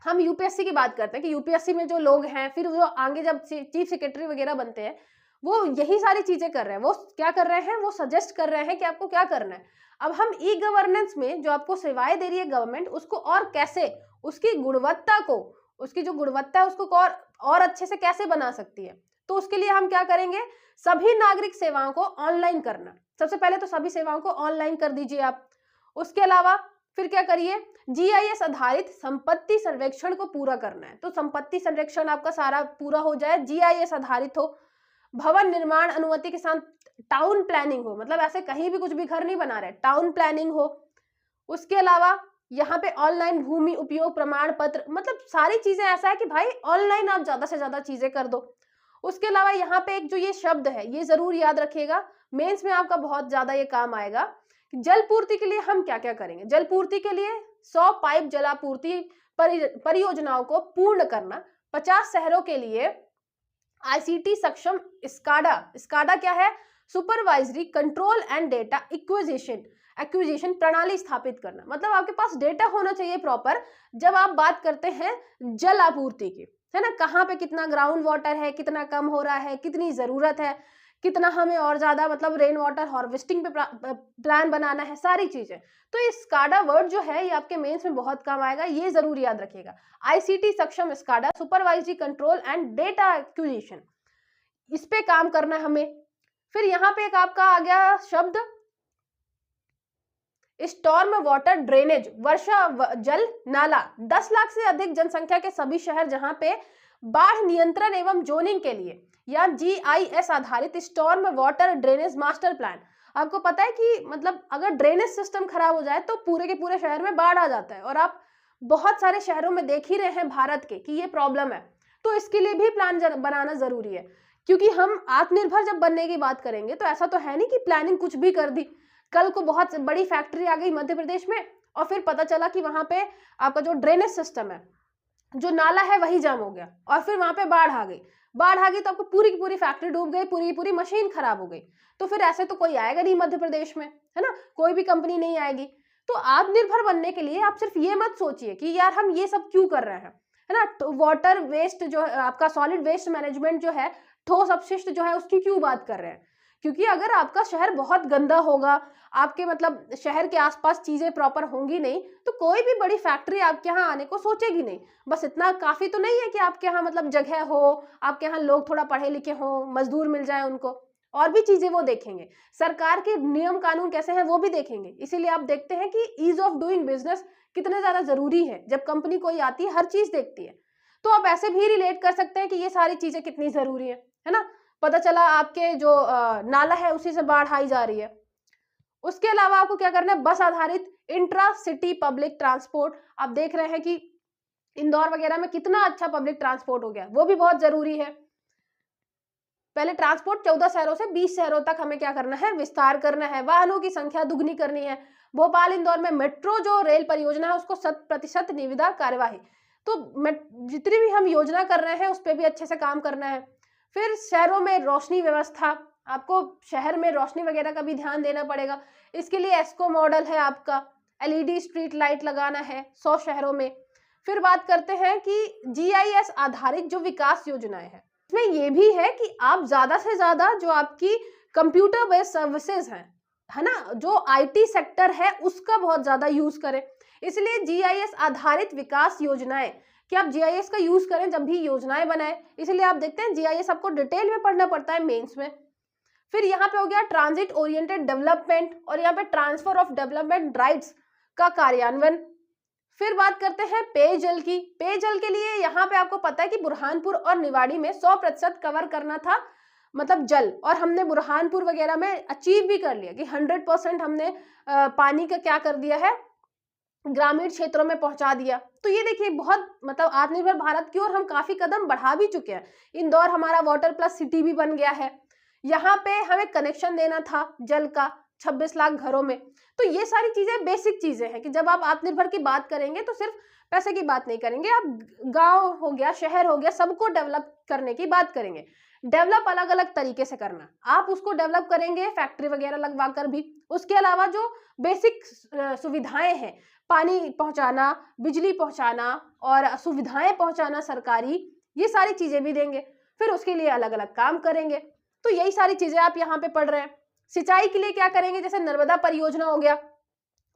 S1: हम यूपीएससी की बात करते हैं कि यूपीएससी में जो लोग हैं फिर जो आगे जब चीफ सेक्रेटरी वगैरह बनते हैं वो यही सारी चीजें कर रहे हैं। वो क्या कर रहे हैं, वो सजेस्ट कर रहे हैं कि आपको क्या करना है। अब हम ई गवर्नेंस में जो आपको सेवाएं दे रही है गवर्नमेंट, उसको और कैसे उसकी गुणवत्ता को, उसकी जो गुणवत्ता है उसको और अच्छे से कैसे बना सकती है। तो उसके लिए हम क्या करेंगे, सभी नागरिक सेवाओं को ऑनलाइन करना। सबसे पहले तो सभी सेवाओं को ऑनलाइन कर दीजिए आप। उसके अलावा फिर क्या करिए, जीआईएस आधारित संपत्ति सर्वेक्षण को पूरा करना है। तो संपत्ति सर्वेक्षण आपका सारा पूरा हो जाए, जीआईएस आधारित हो। भवन निर्माण अनुमति के साथ टाउन प्लानिंग हो, मतलब ऐसे कहीं भी कुछ भी घर नहीं बना रहे, टाउन प्लानिंग हो। उसके अलावा यहाँ पे ऑनलाइन भूमि उपयोग प्रमाण पत्र, मतलब सारी चीजें ऐसा है कि भाई ऑनलाइन आप ज्यादा से ज्यादा चीजें कर दो। उसके अलावा यहाँ पे एक जो ये शब्द है ये जरूर याद रखिएगा, मेंस में आपका बहुत ज्यादा ये काम आएगा। जल पूर्ति के लिए हम क्या क्या करेंगे। जल पूर्ति के लिए 100 पाइप जलापूर्ति परियोजनाओं को पूर्ण करना। 50 शहरों के लिए आईसीटी सक्षम स्काडा क्या है, supervisory control and data acquisition प्रणाली स्थापित करना। मतलब आपके पास डेटा होना चाहिए प्रॉपर जब आप बात करते हैं जल आपूर्ति की। है ना, कहाँ पे कितना ग्राउंड वाटर है, कितना कम हो रहा है, कितनी जरूरत है, कितना हमें और ज्यादा मतलब रेन वाटर हार्वेस्टिंग पे प्लान बनाना है, सारी चीजें। तो ये स्काडा वर्ड जो है ये आपके मेंस में बहुत काम आएगा, ये जरूर याद रखिएगा। आईसीटी सक्षम SCADA, supervisory control and data acquisition, इस पे काम करना है हमें। फिर यहाँ पे एक आपका आ गया शब्द स्टॉर्म वाटर ड्रेनेज, वर्षा जल नाला। 10 लाख से अधिक जनसंख्या के सभी शहर जहां पे बाढ़ नियंत्रण एवं जोनिंग के लिए या जीआईएस आधारित storm water drainage master plan. आपको पता है कि मतलब अगर ड्रेनेज सिस्टम खराब हो जाए तो पूरे के पूरे शहर में बाढ़ आ जाता है, और आप बहुत सारे शहरों में देख ही रहे हैं भारत के कि ये प्रॉब्लम है। तो इसके लिए भी प्लान बनाना जरूरी है, क्योंकि हम आत्मनिर्भर जब बनने की बात करेंगे तो ऐसा तो है नहीं कि प्लानिंग कुछ भी कर दी, कल को बहुत बड़ी फैक्ट्री आ गई मध्य प्रदेश में और फिर पता चला कि वहां पे आपका जो ड्रेनेज सिस्टम है, जो नाला है, वही जाम हो गया और फिर वहां पे बाढ़ आ गई। बाढ़ आ गई तो आपको पूरी की पूरी फैक्ट्री डूब गई, पूरी की पूरी मशीन खराब हो गई। तो फिर ऐसे तो कोई आएगा नहीं मध्य प्रदेश में, है ना, कोई भी कंपनी नहीं आएगी। तो आत्मनिर्भर बनने के लिए आप सिर्फ ये मत सोचिए कि यार हम ये सब क्यों कर रहे हैं, है ना। तो वाटर वेस्ट जो है आपका, सॉलिड वेस्ट मैनेजमेंट जो है, ठोस अपशिष्ट जो है, उसकी क्यों बात कर रहे हैं? क्योंकि अगर आपका शहर बहुत गंदा होगा, आपके मतलब शहर के आसपास चीजें प्रॉपर होंगी नहीं, तो कोई भी बड़ी फैक्ट्री आपके यहाँ आने को सोचेगी नहीं। बस इतना काफी तो नहीं है कि आपके यहाँ मतलब जगह हो, आपके यहाँ लोग थोड़ा पढ़े लिखे हो, मजदूर मिल जाए उनको, और भी चीजें वो देखेंगे, सरकार के नियम कानून कैसे हैं वो भी देखेंगे। इसीलिए आप देखते हैं कि ईज ऑफ डूइंग बिजनेस कितने ज्यादा जरूरी है। जब कंपनी कोई आती है हर चीज देखती है। तो आप ऐसे भी रिलेट कर सकते हैं कि ये सारी चीजें कितनी जरूरी है ना। पता चला आपके जो नाला है उसी से बाढ़ आई जा रही है। उसके अलावा आपको क्या करना है, बस आधारित इंट्रा सिटी पब्लिक ट्रांसपोर्ट। आप देख रहे हैं कि इंदौर वगैरह में कितना अच्छा पब्लिक ट्रांसपोर्ट हो गया, वो भी बहुत जरूरी है। पहले ट्रांसपोर्ट 14 शहरों से 20 शहरों तक हमें क्या करना है, विस्तार करना है, वाहनों की संख्या दुगनी करनी है। भोपाल इंदौर में मेट्रो जो रेल परियोजना है उसको 100% निविदा कार्यवाही। तो जितनी भी हम योजना कर रहे हैं उस पर भी अच्छे से काम करना है। फिर शहरों में रोशनी व्यवस्था, आपको शहर में रोशनी वगैरह का भी ध्यान देना पड़ेगा। इसके लिए एस्को मॉडल है आपका, एलईडी स्ट्रीट लाइट लगाना है 100 शहरों में। फिर बात करते हैं कि जीआईएस आधारित जो विकास योजनाएं हैं, इसमें ये भी है कि आप ज्यादा से ज्यादा जो आपकी कंप्यूटर बेस्ड सर्विसेज हैं, है ना, जो आईटी सेक्टर है उसका बहुत ज्यादा यूज करें। इसलिए जीआईएस आधारित विकास योजनाएं, कि आप जीआईएस का यूज करें जब भी योजनाएं बनाएं। इसलिए आप देखते हैं जीआईएस आपको डिटेल में पढ़ना पड़ता है मेंस में। फिर यहाँ पे हो गया ट्रांजिट ओरिएंटेड डेवलपमेंट, और यहाँ पे ट्रांसफर ऑफ डेवलपमेंट राइट्स का कार्यान्वयन। फिर बात करते हैं पेयजल की। पेयजल के लिए यहाँ पे आपको पता है कि बुरहानपुर और निवाड़ी में 100% कवर करना था मतलब जल, और हमने बुरहानपुर वगैरह में अचीव भी कर लिया कि 100% हमने पानी का क्या कर दिया है, ग्रामीण क्षेत्रों में पहुंचा दिया। तो ये देखिए बहुत मतलब आत्मनिर्भर भारत की ओर हम काफी कदम बढ़ा भी चुके हैं। इंदौर हमारा वाटर प्लस सिटी भी बन गया है। यहाँ पे हमें कनेक्शन देना था जल का 26 लाख घरों में। तो ये सारी चीजें बेसिक चीजें हैं कि जब आप आत्मनिर्भर की बात करेंगे तो सिर्फ पैसे की बात नहीं करेंगे, आप गांव हो गया, शहर हो गया, सबको डेवलप करने की बात करेंगे। डेवलप अलग अलग तरीके से करना, आप उसको डेवलप करेंगे फैक्ट्री वगैरह लगवा कर भी। उसके अलावा जो बेसिक सुविधाएं हैं, पानी पहुंचाना, बिजली पहुंचाना और सुविधाएं पहुंचाना सरकारी, ये सारी चीजें भी देंगे। फिर उसके लिए अलग अलग काम करेंगे। तो यही सारी चीजें आप यहाँ पे पढ़ रहे हैं। सिंचाई के लिए क्या करेंगे, जैसे नर्मदा परियोजना हो गया,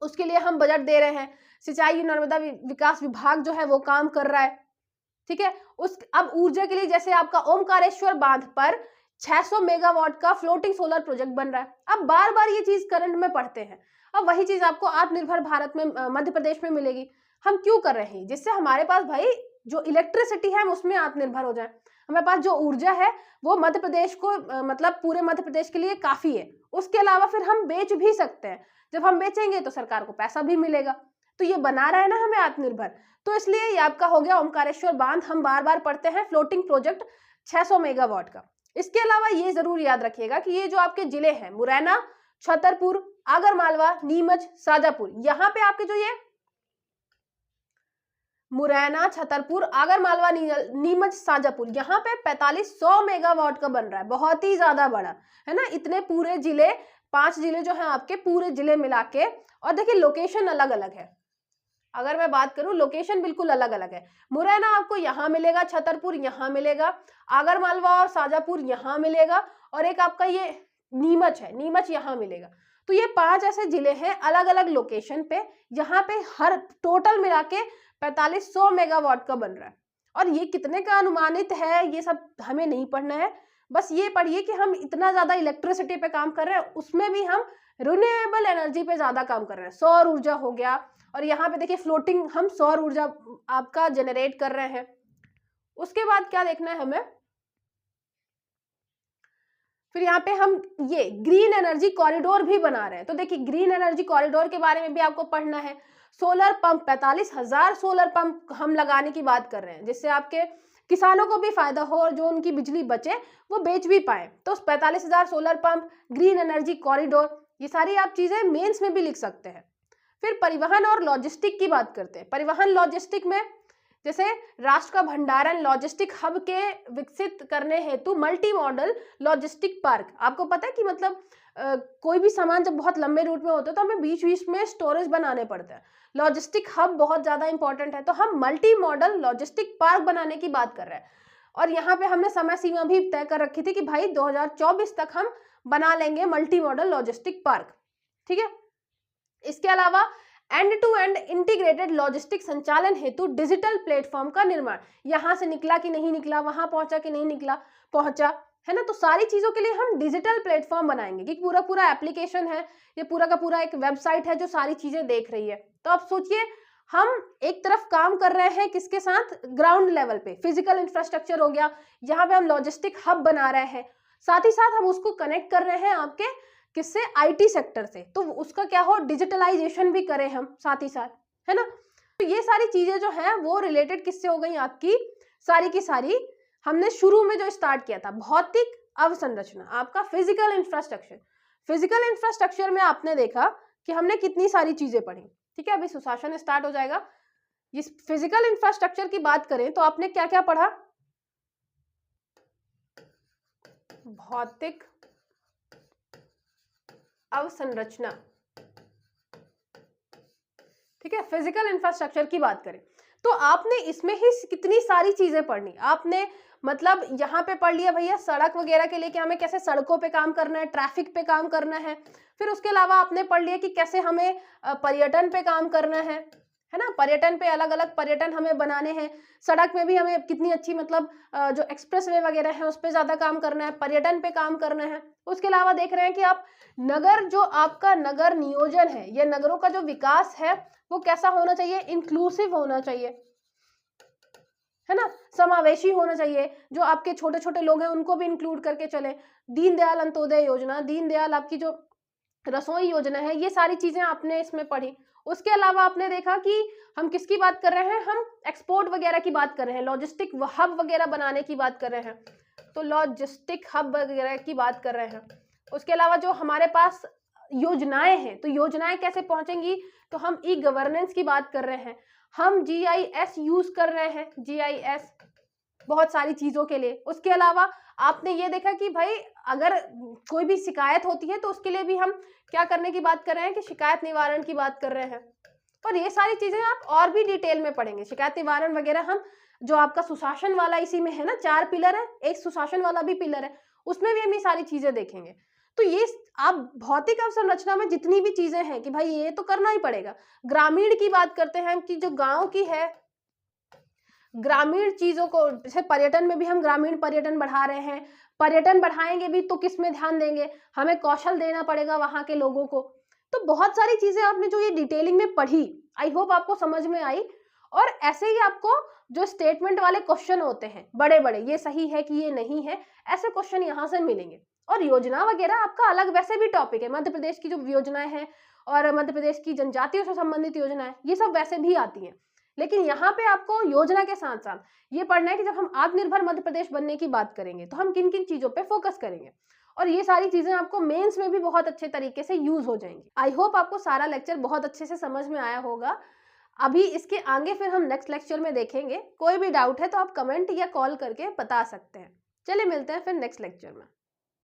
S1: उसके लिए हम बजट दे रहे हैं। सिंचाई नर्मदा विकास विभाग जो है वो काम कर रहा है, ठीक है। अब ऊर्जा के लिए जैसे आपका ओमकारेश्वर बांध पर 600 मेगावाट का फ्लोटिंग सोलर प्रोजेक्ट बन रहा है। अब बार बार ये चीज करंट में पढ़ते हैं, अब वही चीज आपको आत्मनिर्भर भारत में मध्य प्रदेश में मिलेगी। हम क्यों कर रहे हैं, जिससे हमारे पास भाई जो इलेक्ट्रिसिटी है हम उसमें आत्मनिर्भर हो जाए। हमारे पास जो ऊर्जा है वो मध्य प्रदेश को मतलब पूरे मध्य प्रदेश के लिए काफी है। उसके अलावा फिर हम बेच भी सकते हैं, जब हम बेचेंगे तो सरकार को पैसा भी मिलेगा। तो ये बना रहा है ना हमें आत्मनिर्भर। तो इसलिए ये आपका हो गया ओमकारेश्वर बांध, हम बार बार पढ़ते हैं, फ्लोटिंग प्रोजेक्ट 600 मेगावाट का। इसके अलावा ये जरूर याद रखिएगा कि ये जो आपके जिले हैं मुरैना, छतरपुर, आगरमालवा, नीमच, शाजापुर, यहाँ पे आपके जो ये मुरैना, छतरपुर, आगरमालवा, नीमच, शाजापुर, यहाँ पे 4500 मेगावाट का बन रहा है, बहुत ही ज्यादा बड़ा है ना। इतने पूरे जिले, 5 जिले जो हैं आपके पूरे जिले मिला के, और देखिए लोकेशन अलग अलग है। अगर मैं बात करूं, लोकेशन बिल्कुल अलग अलग है। मुरैना आपको यहाँ मिलेगा, छतरपुर यहाँ मिलेगा, आगरमालवा और शाजापुर यहाँ मिलेगा, और एक आपका ये नीमच है, नीमच यहाँ मिलेगा। तो ये 5 ऐसे जिले हैं अलग अलग लोकेशन पे, यहाँ पे हर टोटल मिला के 4500 मेगावाट का बन रहा है। और ये कितने का अनुमानित है ये सब हमें नहीं पढ़ना है, बस ये पढ़िए कि हम इतना ज्यादा इलेक्ट्रिसिटी पे काम कर रहे हैं, उसमें भी हम रिन्यूएबल एनर्जी पे ज्यादा काम कर रहे हैं। सौर ऊर्जा हो गया, और यहाँ पे देखिए फ्लोटिंग हम सौर ऊर्जा आपका जनरेट कर रहे हैं। उसके बाद क्या देखना है हमें, फिर यहाँ पे हम ये ग्रीन एनर्जी कॉरिडोर भी बना रहे हैं। तो देखिए ग्रीन एनर्जी कॉरिडोर के बारे में भी आपको पढ़ना है। सोलर पंप 45,000 सोलर पंप हम लगाने की बात कर रहे हैं, जिससे आपके किसानों को भी फायदा हो और जो उनकी बिजली बचे वो बेच भी पाए। तो 45,000 solar pump, green energy corridor, ये सारी आप चीजें मेंस में भी लिख सकते हैं। फिर परिवहन और लॉजिस्टिक की बात करते हैं। परिवहन लॉजिस्टिक में जैसे राष्ट्र का भंडारण लॉजिस्टिक हब के विकसित करने हेतु मल्टी मॉडल लॉजिस्टिक पार्क। आपको पता है कि मतलब कोई भी सामान जब बहुत लंबे रूट में होता है तो हमें बीच बीच में स्टोरेज बनाने पड़ते हैं। लॉजिस्टिक हब बहुत ज्यादा इंपॉर्टेंट है, तो हम मल्टी मॉडल लॉजिस्टिक पार्क बनाने की बात कर रहे हैं। और यहाँ पे हमने समय सीमा भी तय कर रखी थी कि भाई 2024 तक हम बना लेंगे मल्टी मॉडल लॉजिस्टिक पार्क, ठीक है। इसके अलावा end to end integrated logistic संचालन हेतु डिजिटल प्लेटफॉर्म का निर्माण। यहां से निकला कि नहीं निकला, वहां पहुंचा कि नहीं निकला, पहुंचा, है ना। तो सारी चीजों के लिए हम डिजिटल प्लेटफॉर्म बनाएंगे कि पूरा पूरा एप्लीकेशन है, ये पूरा का पूरा एक वेबसाइट है जो सारी चीजें देख रही है। तो आप सोचिए हम एक तरफ काम कर रहे हैं किसके साथ, ग्राउंड लेवल पे फिजिकल इंफ्रास्ट्रक्चर हो गया, यहाँ पे हम लॉजिस्टिक हब बना रहे हैं, साथ ही साथ हम उसको कनेक्ट कर रहे हैं आपके किससे, आईटी सेक्टर से। तो उसका क्या हो, डिजिटलाइजेशन भी करें हम साथ ही साथ, है ना। तो ये सारी चीजें जो है वो रिलेटेड किससे हो गई आपकी, सारी की सारी हमने शुरू में जो स्टार्ट किया था, भौतिक अवसंरचना, आपका फिजिकल इंफ्रास्ट्रक्चर। फिजिकल इंफ्रास्ट्रक्चर में आपने देखा कि हमने कितनी सारी चीजें पढ़ी, ठीक है। अभी सुशासन स्टार्ट हो जाएगा। इस फिजिकल इंफ्रास्ट्रक्चर की बात करें तो आपने क्या क्या पढ़ा, भौतिक अवसंरचना, ठीक है। फिजिकल इंफ्रास्ट्रक्चर की बात करें तो आपने इसमें ही कितनी सारी चीजें पढ़नी। आपने मतलब यहाँ पे पढ़ लिया भैया सड़क वगैरह के लिए कि हमें कैसे सड़कों पे काम करना है, ट्रैफिक पे काम करना है। फिर उसके अलावा आपने पढ़ लिया कि कैसे हमें पर्यटन पे काम करना है ना। पर्यटन पे अलग अलग पर्यटन हमें बनाने हैं। सड़क में भी हमें कितनी अच्छी मतलब जो एक्सप्रेस वे वगैरह है उस पर ज्यादा काम करना है, पर्यटन पे काम करना है। उसके अलावा देख रहे हैं कि आप नगर, जो आपका नगर नियोजन है, ये नगरों का जो विकास है वो कैसा होना चाहिए, इंक्लूसिव होना चाहिए, है ना, समावेशी होना चाहिए। जो आपके छोटे छोटे लोग हैं उनको भी इंक्लूड करके चले। दीनदयाल अंत्योदय योजना, दीनदयाल आपकी जो रसोई योजना है, ये सारी चीजें आपने इसमें पढ़ी। उसके अलावा आपने देखा कि हम किसकी बात कर रहे हैं, हम एक्सपोर्ट वगैरह की बात कर रहे हैं, लॉजिस्टिक हब वगैरह बनाने की बात कर रहे हैं, तो लॉजिस्टिक हब वगैरह की बात कर रहे हैं। उसके अलावा जो हमारे पास योजनाएं हैं, तो योजनाएं कैसे पहुंचेंगी, तो हम ई गवर्नेंस की बात कर रहे हैं, हम जीआईएस यूज कर रहे हैं, जीआईएस बहुत सारी चीजों के लिए। उसके अलावा आपने ये देखा कि भाई अगर कोई भी शिकायत होती है तो उसके लिए भी हम क्या करने की बात कर रहे हैं कि शिकायत निवारण की बात कर रहे हैं। और ये सारी चीजें आप और भी डिटेल में पढ़ेंगे, शिकायत निवारण वगैरह। हम जो आपका सुशासन वाला इसी में है ना, 4 पिलर है, एक सुशासन वाला भी पिलर है, उसमें भी हम ये सारी चीजें देखेंगे। तो ये आप भौतिक अवसंरचना में जितनी भी चीजें हैं कि भाई ये तो करना ही पड़ेगा। ग्रामीण की बात करते हैं कि जो गांव की है, ग्रामीण चीजों को, जैसे पर्यटन में भी हम ग्रामीण पर्यटन बढ़ा रहे हैं। पर्यटन बढ़ाएंगे भी तो किस में ध्यान देंगे, हमें कौशल देना पड़ेगा वहां के लोगों को। तो बहुत सारी चीजें आपने जो ये डिटेलिंग में पढ़ी, आई होप आपको समझ में आई। और ऐसे ही आपको जो स्टेटमेंट वाले क्वेश्चन होते हैं बड़े बड़े, ये सही है कि ये नहीं है, ऐसे क्वेश्चन यहाँ से मिलेंगे। और योजना वगैरह आपका अलग वैसे भी टॉपिक है, मध्य प्रदेश की जो योजनाएं हैं और मध्य प्रदेश की जनजातियों से संबंधित योजनाएं, ये सब वैसे भी आती हैं। लेकिन यहाँ पे आपको योजना के साथ साथ ये पढ़ना है कि जब हम आत्मनिर्भर मध्य प्रदेश बनने की बात करेंगे तो हम किन किन चीजों पे फोकस करेंगे, और ये सारी चीजें आपको मेंस में भी बहुत अच्छे तरीके से यूज हो जाएंगी। आई होप आपको सारा लेक्चर बहुत अच्छे से समझ में आया होगा। अभी इसके आगे फिर हम नेक्स्ट लेक्चर में देखेंगे। कोई भी डाउट है तो आप कमेंट या कॉल करके बता सकते हैं। चलिए मिलते हैं फिर नेक्स्ट लेक्चर में।